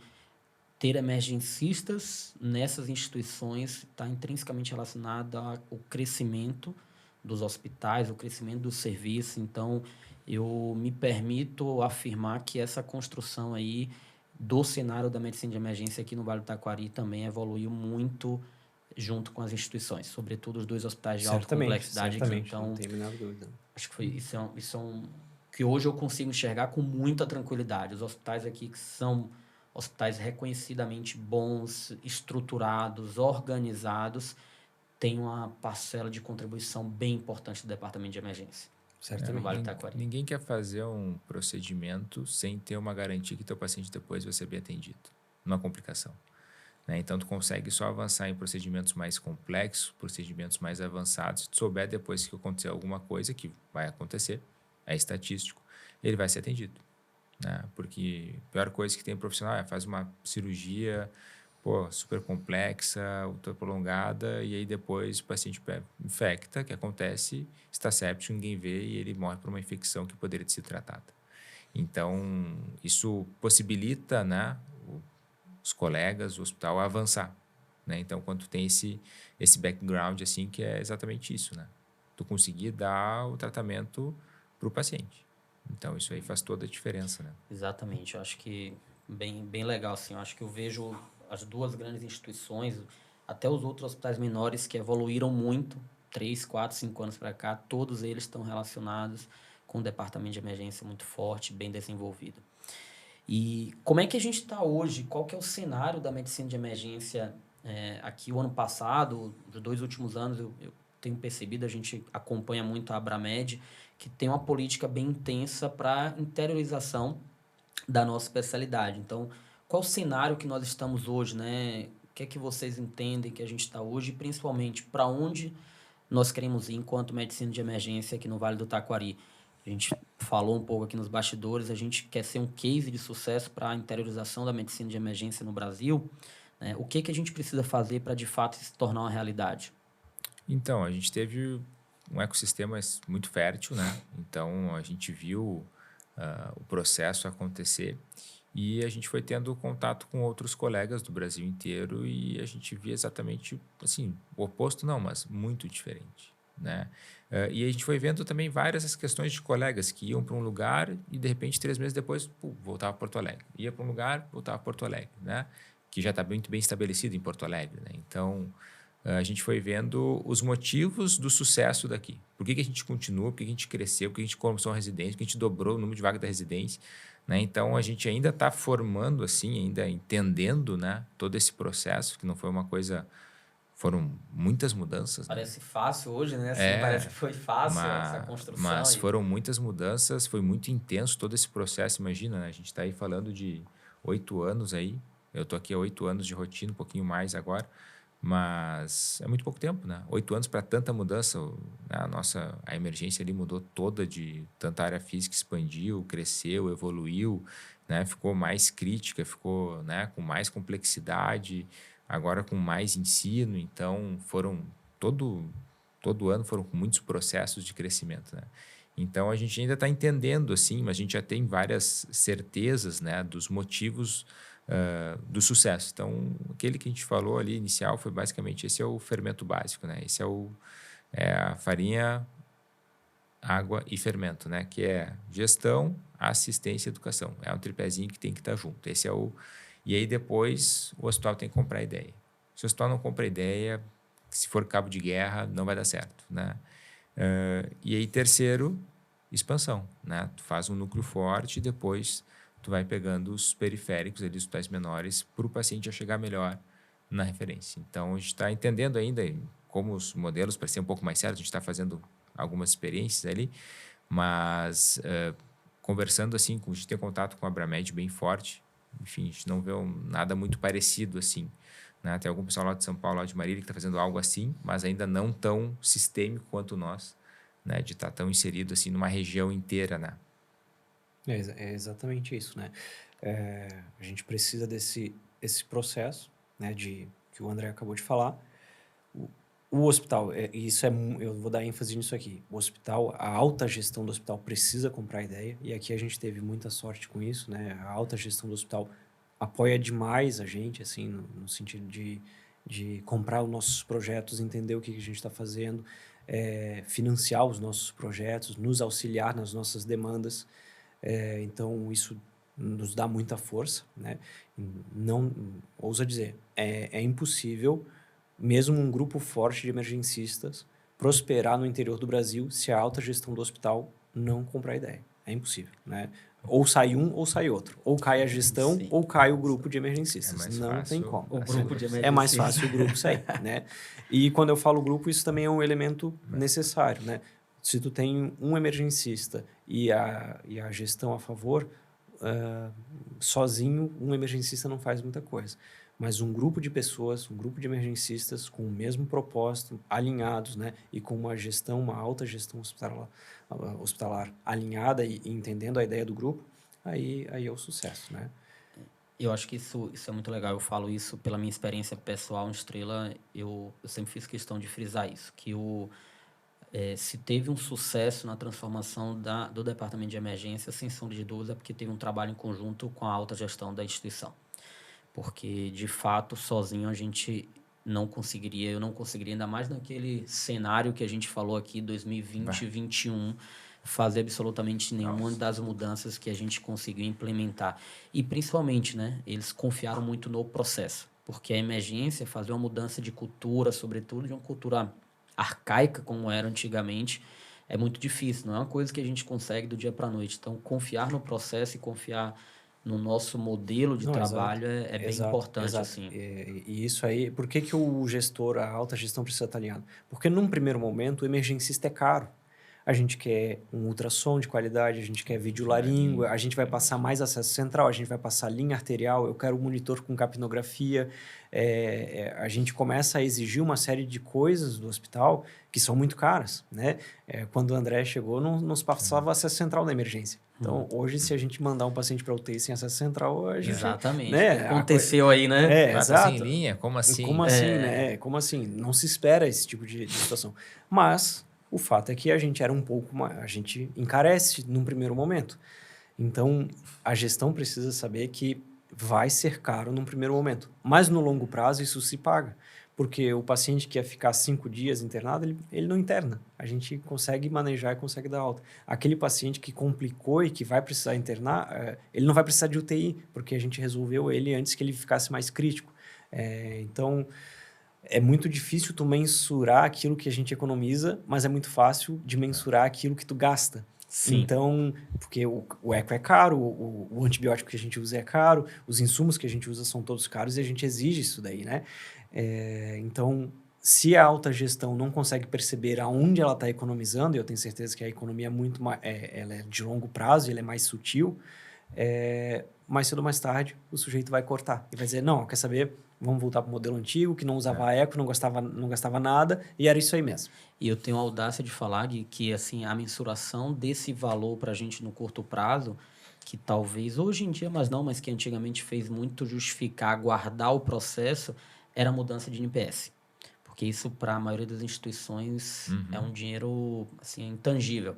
S1: ter emergencistas nessas instituições está intrinsecamente relacionado ao crescimento dos hospitais, o crescimento do serviço. Então, eu me permito afirmar que essa construção aí do cenário da medicina de emergência aqui no Vale do Taquari também evoluiu muito junto com as instituições, sobretudo os dois hospitais de alta complexidade aqui. Então,
S3: não tem a menor dúvida.
S1: acho que isso é um que hoje eu consigo enxergar com muita tranquilidade. Os hospitais aqui que são hospitais reconhecidamente bons, estruturados, organizados, têm uma parcela de contribuição bem importante do departamento de emergência.
S3: Certamente.
S1: Vale do Taquari.
S2: Ninguém quer fazer um procedimento sem ter uma garantia que teu paciente depois vai ser bem atendido, numa complicação. Né? Então, tu consegue só avançar em procedimentos mais complexos, procedimentos mais avançados. Se tu souber depois que acontecer alguma coisa, que vai acontecer, é estatístico, ele vai ser atendido. Né? Porque a pior coisa que tem profissional é faz uma cirurgia super complexa, ultra prolongada, e aí depois o paciente infecta, que acontece, está séptico, ninguém vê e ele morre por uma infecção que poderia ter sido tratada. Então, isso possibilita, né, os colegas, o hospital avançar. Né? Então, quando tu tem esse background, assim, que é exatamente isso, né? Tu conseguir dar o tratamento para o paciente. Então, isso aí faz toda a diferença, né?
S1: Exatamente. Eu acho que bem legal, assim. Eu acho que eu vejo as duas grandes instituições, até os outros hospitais menores que evoluíram muito, 3, 4, 5 anos para cá, todos eles estão relacionados com um departamento de emergência muito forte, bem desenvolvido. E como é que a gente está hoje? Qual que é o cenário da medicina de emergência aqui o ano passado, os 2 últimos anos, eu tenho percebido, a gente acompanha muito a Abramed, que tem uma política bem intensa para interiorização da nossa especialidade. Então, qual o cenário que nós estamos hoje, né? O que é que vocês entendem que a gente está hoje e, principalmente, para onde nós queremos ir enquanto medicina de emergência aqui no Vale do Taquari? A gente falou um pouco aqui nos bastidores, a gente quer ser um case de sucesso para a interiorização da medicina de emergência no Brasil. Né? O que a gente precisa fazer para, de fato, se tornar uma realidade?
S2: Então, a gente teve um ecossistema muito fértil, né? Então, a gente viu o processo acontecer e a gente foi tendo contato com outros colegas do Brasil inteiro e a gente via exatamente, assim, o oposto não, mas muito diferente, né? E a gente foi vendo também várias questões de colegas que iam para um lugar e, de repente, 3 meses depois, voltava para Porto Alegre. Ia para um lugar, voltava para Porto Alegre, né? Que já está muito bem estabelecido em Porto Alegre, né? Então, a gente foi vendo os motivos do sucesso daqui. Por que a gente continua, por que a gente cresceu, por que a gente começou uma residência, por que a gente dobrou o número de vagas da residência. Né? Então, a gente ainda está formando, assim, ainda entendendo, né, todo esse processo, que não foi uma coisa... Foram muitas mudanças.
S1: Parece fácil hoje, né? Assim, parece que foi fácil essa construção.
S2: Mas foram muitas mudanças, foi muito intenso todo esse processo. Imagina, né? A gente está aí falando de 8 anos aí. Eu estou aqui há 8 anos de rotina, um pouquinho mais agora. Mas é muito pouco tempo, né? 8 anos para tanta mudança. A emergência ali mudou toda, de tanta área física, expandiu, cresceu, evoluiu, né? Ficou mais crítica, ficou, né, com mais complexidade, agora com mais ensino. Então, todo ano foram muitos processos de crescimento, né? Então, a gente ainda está entendendo, assim, mas a gente já tem várias certezas, né, dos motivos do sucesso. Então, aquele que a gente falou ali inicial foi basicamente, esse é o fermento básico, né? Esse é a farinha, água e fermento, né? Que é gestão, assistência e educação. É um tripézinho que tem que estar junto. Esse é o... E aí depois o hospital tem que comprar a ideia. Se o hospital não compra a ideia, se for cabo de guerra, não vai dar certo, né? E aí terceiro, expansão, né? Tu faz um núcleo forte e depois tu vai pegando os periféricos, ali, os hospitais menores, para o paciente já chegar melhor na referência. Então, a gente está entendendo ainda como os modelos parecem um pouco mais certos, a gente está fazendo algumas experiências ali, mas conversando assim, a gente tem contato com a Abramed bem forte, enfim, a gente não vê nada muito parecido assim né? Tem algum pessoal lá de São Paulo, lá de Marília, que está fazendo algo assim, mas ainda não tão sistêmico quanto nós, né? De estar tão inserido assim numa região inteira, né?
S3: É exatamente isso, né? A gente precisa esse processo, né, que o André acabou de falar. O hospital, eu vou dar ênfase nisso aqui. O hospital, a alta gestão do hospital precisa comprar a ideia, e aqui a gente teve muita sorte com isso, né? A alta gestão do hospital apoia demais a gente, assim, no sentido de comprar os nossos projetos, entender o que a gente está fazendo, financiar os nossos projetos, nos auxiliar nas nossas demandas. Então, isso nos dá muita força, né? Não, ousa dizer, é impossível, mesmo um grupo forte de emergencistas, prosperar no interior do Brasil se a alta gestão do hospital não comprar ideia. É impossível, né? Ou sai um ou sai outro. Ou cai a gestão
S1: Sim.
S3: ou cai o grupo de
S2: É
S3: emergencistas.
S2: mais
S3: Não tem
S2: fácil
S3: como.
S1: O grupo de
S3: É mais
S1: emergência.
S3: fácil o grupo sair, né? E quando eu falo grupo, isso também é um elemento necessário, né? Se tu tem um emergencista e a gestão a favor, sozinho um emergencista não faz muita coisa. Mas um grupo de pessoas, um grupo de emergencistas com o mesmo propósito, alinhados, né? E com uma gestão, uma alta gestão hospitalar alinhada e entendendo a ideia do grupo, aí é o sucesso, né?
S1: Eu acho que isso é muito legal. Eu falo isso pela minha experiência pessoal em Estrela. Eu sempre fiz questão de frisar isso, que se teve um sucesso na transformação do departamento de emergência, sem sombra de dúvida, é porque teve um trabalho em conjunto com a alta gestão da instituição. Porque, de fato, sozinho a gente não conseguiria, eu não conseguiria, ainda mais naquele cenário que a gente falou aqui, 2020 e 2021, fazer absolutamente nenhuma das mudanças que a gente conseguiu implementar. E, principalmente, né, eles confiaram muito no processo, porque a emergência, fazer uma mudança de cultura, sobretudo de uma cultura arcaica, como era antigamente, é muito difícil, não é uma coisa que a gente consegue do dia para a noite. Então, confiar no processo e confiar no nosso modelo de
S3: Não,
S1: trabalho é bem importante,
S3: exato.
S1: assim.
S3: E isso aí, por que o gestor, a alta gestão precisa estar alinhado? Porque num primeiro momento o emergencista é caro. A gente quer um ultrassom de qualidade, a gente quer vídeo laríngua, a gente vai passar mais acesso central, a gente vai passar linha arterial, eu quero um monitor com capnografia. A gente começa a exigir uma série de coisas do hospital que são muito caras, né? Quando o André chegou, não nos passava acesso central na emergência. Então, hoje, se a gente mandar um paciente para UTI sem acesso central, a gente...
S1: Exatamente.
S3: Né?
S1: Aconteceu aí, né?
S2: Tá
S3: Exato.
S2: sem linha? Como assim?
S3: Como assim, né? Como assim? Não se espera esse tipo de situação. Mas o fato é que a gente era um pouco mais... A gente encarece num primeiro momento. Então, a gestão precisa saber que vai ser caro num primeiro momento. Mas no longo prazo, isso se paga. Porque o paciente que ia ficar 5 dias internado, ele não interna. A gente consegue manejar e consegue dar alta. Aquele paciente que complicou e que vai precisar internar, ele não vai precisar de UTI, porque a gente resolveu ele antes que ele ficasse mais crítico. Então, é muito difícil tu mensurar aquilo que a gente economiza, mas é muito fácil de mensurar aquilo que tu gasta.
S1: Sim.
S3: Então, porque o eco é caro, o antibiótico que a gente usa é caro, os insumos que a gente usa são todos caros e a gente exige isso daí, né? Então, se a alta gestão não consegue perceber aonde ela está economizando, e eu tenho certeza que a economia é muito mais, ela é de longo prazo, ela é mais sutil, mais cedo ou mais tarde o sujeito vai cortar e vai dizer, não, quer saber, vamos voltar para o modelo antigo, que não usava eco, não gastava nada, e era isso aí mesmo.
S1: E eu tenho a audácia de falar que assim, a mensuração desse valor para a gente no curto prazo, que talvez hoje em dia, mas que antigamente fez muito justificar, guardar o processo, era a mudança de NPS. Porque isso, para a maioria das instituições, é um dinheiro assim, intangível.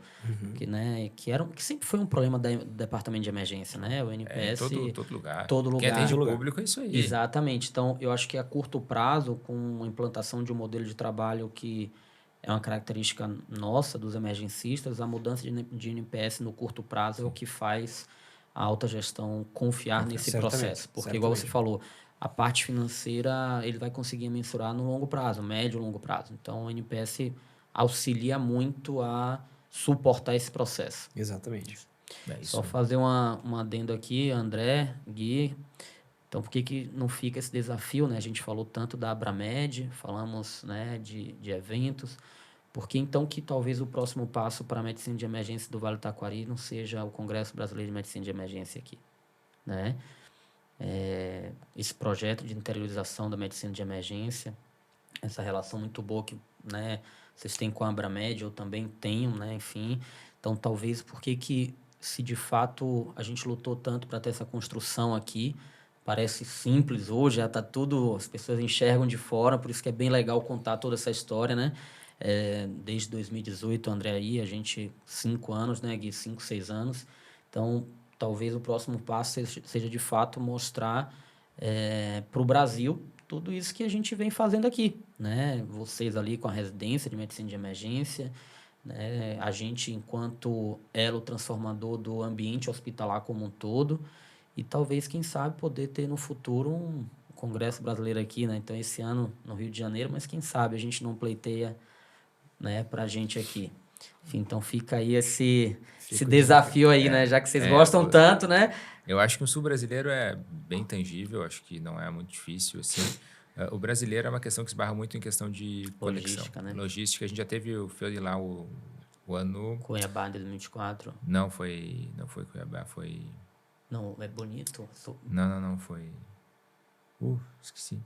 S1: Que, né, que sempre foi um problema do departamento de emergência, né? O NPS...
S2: Todo lugar.
S1: Todo lugar.
S2: Quem atende público é isso aí.
S1: Exatamente. Então, eu acho que a curto prazo, com a implantação de um modelo de trabalho que é uma característica nossa, dos emergencistas, a mudança de NPS no curto prazo é o que faz a alta gestão confiar nesse processo. Porque, igual você falou, a parte financeira ele vai conseguir mensurar no longo prazo, médio e longo prazo. Então, o NPS auxilia muito a suportar esse processo.
S3: Exatamente.
S1: Só fazer um adendo aqui, André, Gui. Então, por que não fica esse desafio, né? A gente falou tanto da Abramed, falamos, né, de eventos. Por que então que talvez o próximo passo para a medicina de emergência do Vale do Taquari não seja o Congresso Brasileiro de Medicina de Emergência aqui, né? esse projeto de interiorização da medicina de emergência, essa relação muito boa que, né, vocês têm com a Abramed, eu também tenho, né, enfim. Então, talvez porque se de fato a gente lutou tanto para ter essa construção aqui, parece simples hoje, já está tudo, as pessoas enxergam de fora, por isso que é bem legal contar toda essa história, né? Desde 2018, o André aí, a gente, 5 anos, né, Gui? 5, 6 anos. Então, talvez o próximo passo seja de fato mostrar para o Brasil tudo isso que a gente vem fazendo aqui, né? Vocês ali com a residência de medicina de emergência, né? A gente enquanto elo transformador do ambiente hospitalar como um todo e talvez, quem sabe, poder ter no futuro um congresso brasileiro aqui, né? Então, esse ano no Rio de Janeiro, mas quem sabe a gente não pleiteia, né, para a gente aqui. Enfim, então fica aí esse desafio aí, né? Já que vocês gostam tanto, né?
S2: Eu acho que o sul brasileiro é bem tangível, acho que não é muito difícil, assim. O brasileiro é uma questão que esbarra muito em questão de conexão.
S1: Logística, né?
S2: Logística, a gente já teve o Field lá o ano...
S1: Cuiabá de 2024.
S2: Não foi Cuiabá, foi...
S1: Não, é bonito.
S2: Não, foi... esqueci.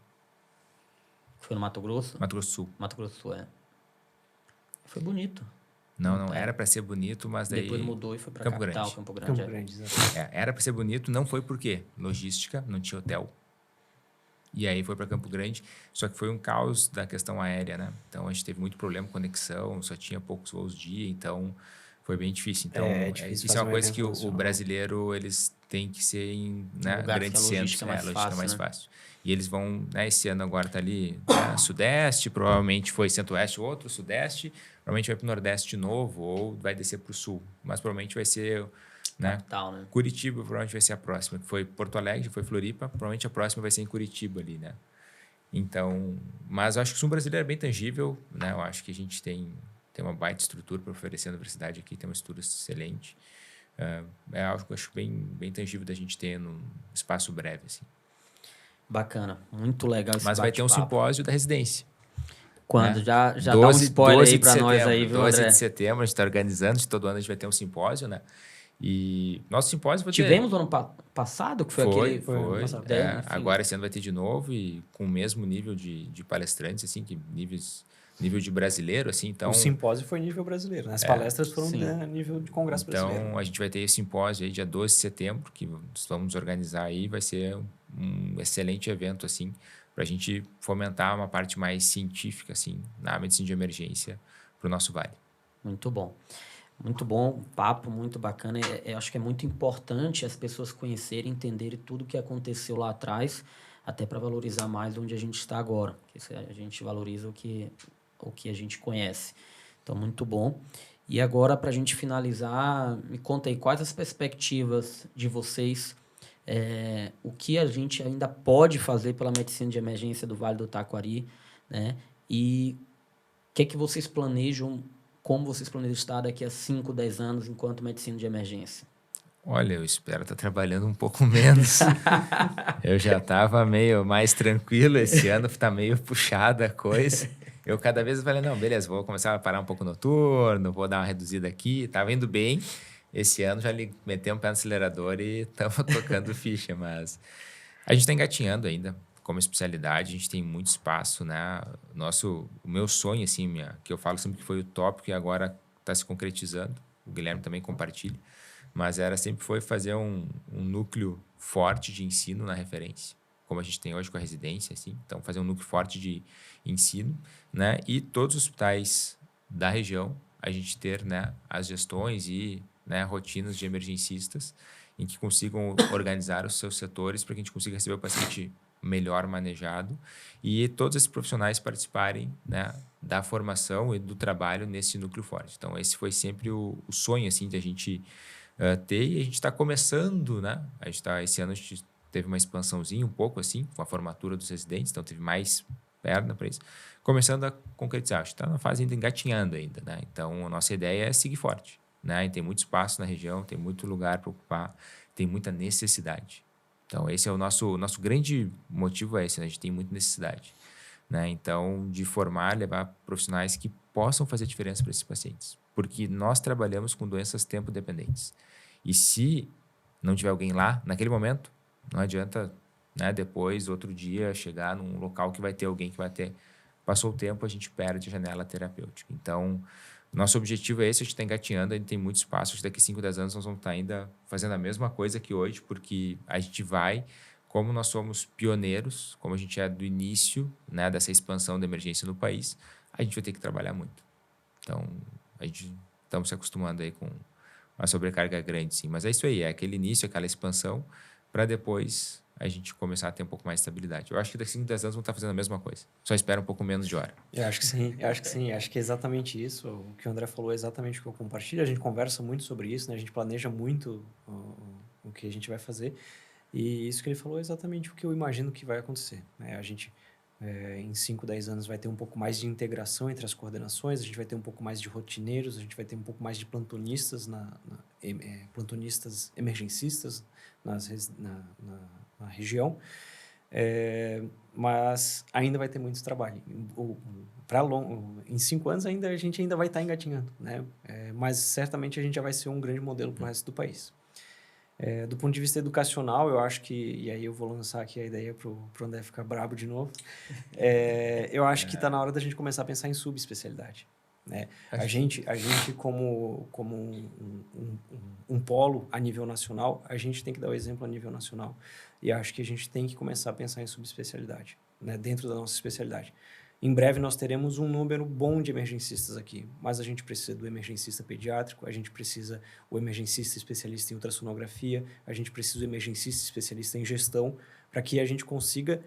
S1: Foi no Mato Grosso?
S2: Mato Grosso do Sul.
S1: Mato Grosso do Sul, Foi bonito.
S2: Não, era para ser bonito, mas daí...
S1: Depois mudou e foi para
S2: Campo
S1: capital,
S2: Grande.
S1: Campo Grande.
S3: Campo Grande, exatamente.
S2: Era para ser bonito, não foi por quê? Logística, não tinha hotel. E aí foi para Campo Grande, só que foi um caos da questão aérea, né? Então a gente teve muito problema com conexão, só tinha poucos voos dia, então foi bem difícil. Então
S3: difícil
S2: isso é uma coisa que o
S3: nacional.
S2: brasileiro, eles têm que ser em
S1: lugar
S2: grandes
S1: que a
S2: centros,
S1: logística é mais fácil,
S2: mais
S1: né?
S2: fácil. E eles vão, né, esse ano agora tá ali, né, Sudeste, provavelmente foi Centro-Oeste, outro, Sudeste, provavelmente vai para o Nordeste de novo, ou vai descer para o Sul, mas provavelmente vai ser... Né?
S1: Capital, né?
S2: Curitiba provavelmente vai ser a próxima, que foi Porto Alegre, foi Floripa, provavelmente a próxima vai ser em Curitiba ali, né? Então, mas eu acho que o sul brasileiro é bem tangível, né? Eu acho que a gente tem uma baita estrutura para oferecer na universidade aqui, tem uma estrutura excelente. É algo que eu acho bem tangível da gente ter num espaço breve, assim.
S1: Bacana, muito legal esse
S2: Mas vai ter um
S1: bate-papo.
S2: simpósio da residência.
S1: Quando?
S2: Né?
S1: Já dá um spoiler aí para nós aí, viu,
S2: 12
S1: André?
S2: de setembro, a gente está organizando, todo ano a gente vai ter um simpósio, né? E nosso simpósio vai ter...
S1: Tivemos no ano passado, que foi aquele...
S3: Foi ano passado.
S1: Enfim.
S2: Agora esse ano vai ter de novo e com o mesmo nível de palestrantes, assim, que nível de brasileiro, assim, então...
S3: O simpósio foi nível brasileiro, né? As palestras foram nível de congresso brasileiro.
S2: Então, a gente vai ter esse simpósio aí dia 12 de setembro, que vamos organizar aí, vai ser um excelente evento, assim, para a gente fomentar uma parte mais científica, assim, na medicina de emergência para o nosso vale.
S1: Muito bom. Muito bom, papo muito bacana. Eu acho que é muito importante as pessoas conhecerem, entenderem tudo o que aconteceu lá atrás, até para valorizar mais onde a gente está agora. Porque a gente valoriza o que a gente conhece. Então, muito bom. E agora, para a gente finalizar, me conta aí quais as perspectivas de vocês, o que a gente ainda pode fazer pela medicina de emergência do Vale do Taquari, né? E o que é que vocês planejam, como vocês planejam estar daqui a 5, 10 anos enquanto medicina de emergência?
S2: Olha, eu espero estar trabalhando um pouco menos. Eu já estava meio mais tranquilo, esse ano está meio puxada a coisa. Eu cada vez falei, não, beleza, vou começar a parar um pouco noturno, vou dar uma reduzida aqui, estava indo bem. Esse ano já metemos um pé no acelerador e estamos tocando ficha, mas a gente está engatinhando ainda como especialidade, a gente tem muito espaço, né? O meu sonho, assim, que eu falo sempre que foi utópico e agora está se concretizando, o Guilherme também compartilha, mas sempre foi fazer um núcleo forte de ensino na referência, como a gente tem hoje com a residência, assim, então fazer um núcleo forte de ensino, né? E todos os hospitais da região, a gente ter, né, as gestões e, né, rotinas de emergencistas em que consigam organizar os seus setores para que a gente consiga receber o paciente melhor manejado e todos esses profissionais participarem, né, da formação e do trabalho nesse núcleo forte. Então, esse foi sempre o sonho, assim, de a gente ter, e a gente está começando, né? Esse ano a gente teve uma expansãozinha um pouco, assim, com a formatura dos residentes, então teve mais perna para isso. Começando a concretizar, acho que está na fase ainda engatinhando ainda, né? Então, a nossa ideia é seguir forte, né? E tem muito espaço na região, tem muito lugar para ocupar, tem muita necessidade. Então, esse é o nosso grande motivo, né? A gente tem muita necessidade, né? Então, de formar, levar profissionais que possam fazer diferença para esses pacientes. Porque nós trabalhamos com doenças tempo-dependentes. E se não tiver alguém lá, naquele momento, não adianta né? Depois, outro dia, chegar num local que vai ter alguém que vai ter... Passou o tempo, a gente perde a janela terapêutica. Então, nosso objetivo é esse, a gente está engatinhando, a gente tem muito espaço, acho que daqui 5, 10 anos nós vamos estar ainda fazendo a mesma coisa que hoje, porque a gente vai, como nós somos pioneiros, como a gente é do início, né, dessa expansão da emergência no país, a gente vai ter que trabalhar muito. Então, a gente estamos se acostumando aí com uma sobrecarga grande, sim. Mas é isso aí, é aquele início, aquela expansão, para depois a gente começar a ter um pouco mais de estabilidade. Eu acho que daqui 5, 10 anos vão estar fazendo a mesma coisa. Só espera um pouco menos de hora.
S3: Eu acho que sim, eu acho que sim. Acho que é exatamente isso. O que o André falou é exatamente o que eu compartilho. A gente conversa muito sobre isso, né? A gente planeja muito o que a gente vai fazer. E isso que ele falou é exatamente o que eu imagino que vai acontecer, né? A gente, em 5, 10 anos, vai ter um pouco mais de integração entre as coordenações, a gente vai ter um pouco mais de rotineiros, a gente vai ter um pouco mais de plantonistas, plantonistas emergencistas na região. Mas ainda vai ter muito trabalho. Em 5 anos a gente ainda vai estar engatinhando, né? Mas certamente a gente já vai ser um grande modelo para o resto do país. Do ponto de vista educacional, eu acho que, e aí eu vou lançar aqui a ideia para o André ficar brabo de novo, eu acho que está na hora da gente começar a pensar em subespecialidade, né? A gente como um polo a nível nacional, a gente tem que dar o exemplo a nível nacional. E acho que a gente tem que começar a pensar em subespecialidade, né, dentro da nossa especialidade. Em breve nós teremos um número bom de emergencistas aqui, mas a gente precisa do emergencista pediátrico, a gente precisa o emergencista especialista em ultrassonografia, a gente precisa do emergencista especialista em gestão, para que a gente consiga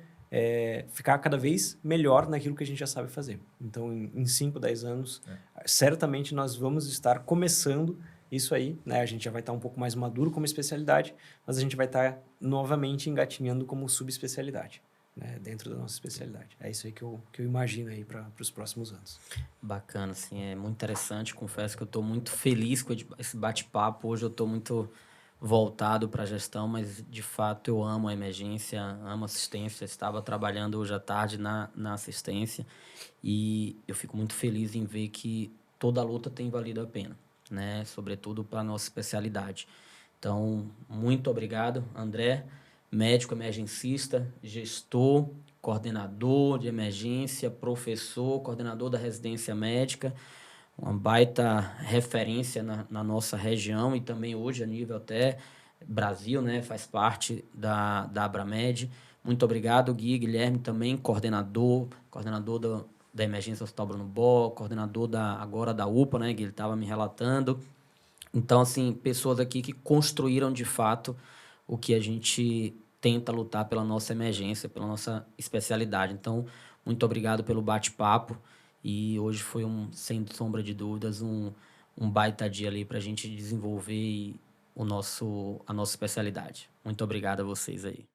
S3: ficar cada vez melhor naquilo que a gente já sabe fazer. Então, em 5, 10 anos, certamente nós vamos estar começando isso aí, né? A gente já vai estar um pouco mais maduro como especialidade, mas a gente vai estar novamente engatinhando como subespecialidade, né? Dentro da nossa especialidade. É isso aí que eu imagino aí para os próximos anos.
S1: Bacana, assim, é muito interessante. Confesso que eu estou muito feliz com esse bate-papo. Hoje eu estou muito voltado para a gestão, mas de fato eu amo a emergência, amo assistência. Estava trabalhando hoje à tarde na assistência e eu fico muito feliz em ver que toda a luta tem valido a pena, né? Sobretudo para a nossa especialidade. Então, muito obrigado, André, médico emergencista, gestor, coordenador de emergência, professor, coordenador da residência médica, uma baita referência na nossa região e também hoje a nível até Brasil, né? Faz parte da Abramed. Muito obrigado, Gui, Guilherme também, coordenador da Emergência Hospital Bruno Bo, coordenador agora da UPA, né? Que ele estava me relatando. Então, assim, pessoas aqui que construíram de fato o que a gente tenta lutar pela nossa emergência, pela nossa especialidade. Então, muito obrigado pelo bate-papo. E hoje foi, sem sombra de dúvidas, um baita dia ali para a gente desenvolver a nossa especialidade. Muito obrigado a vocês aí.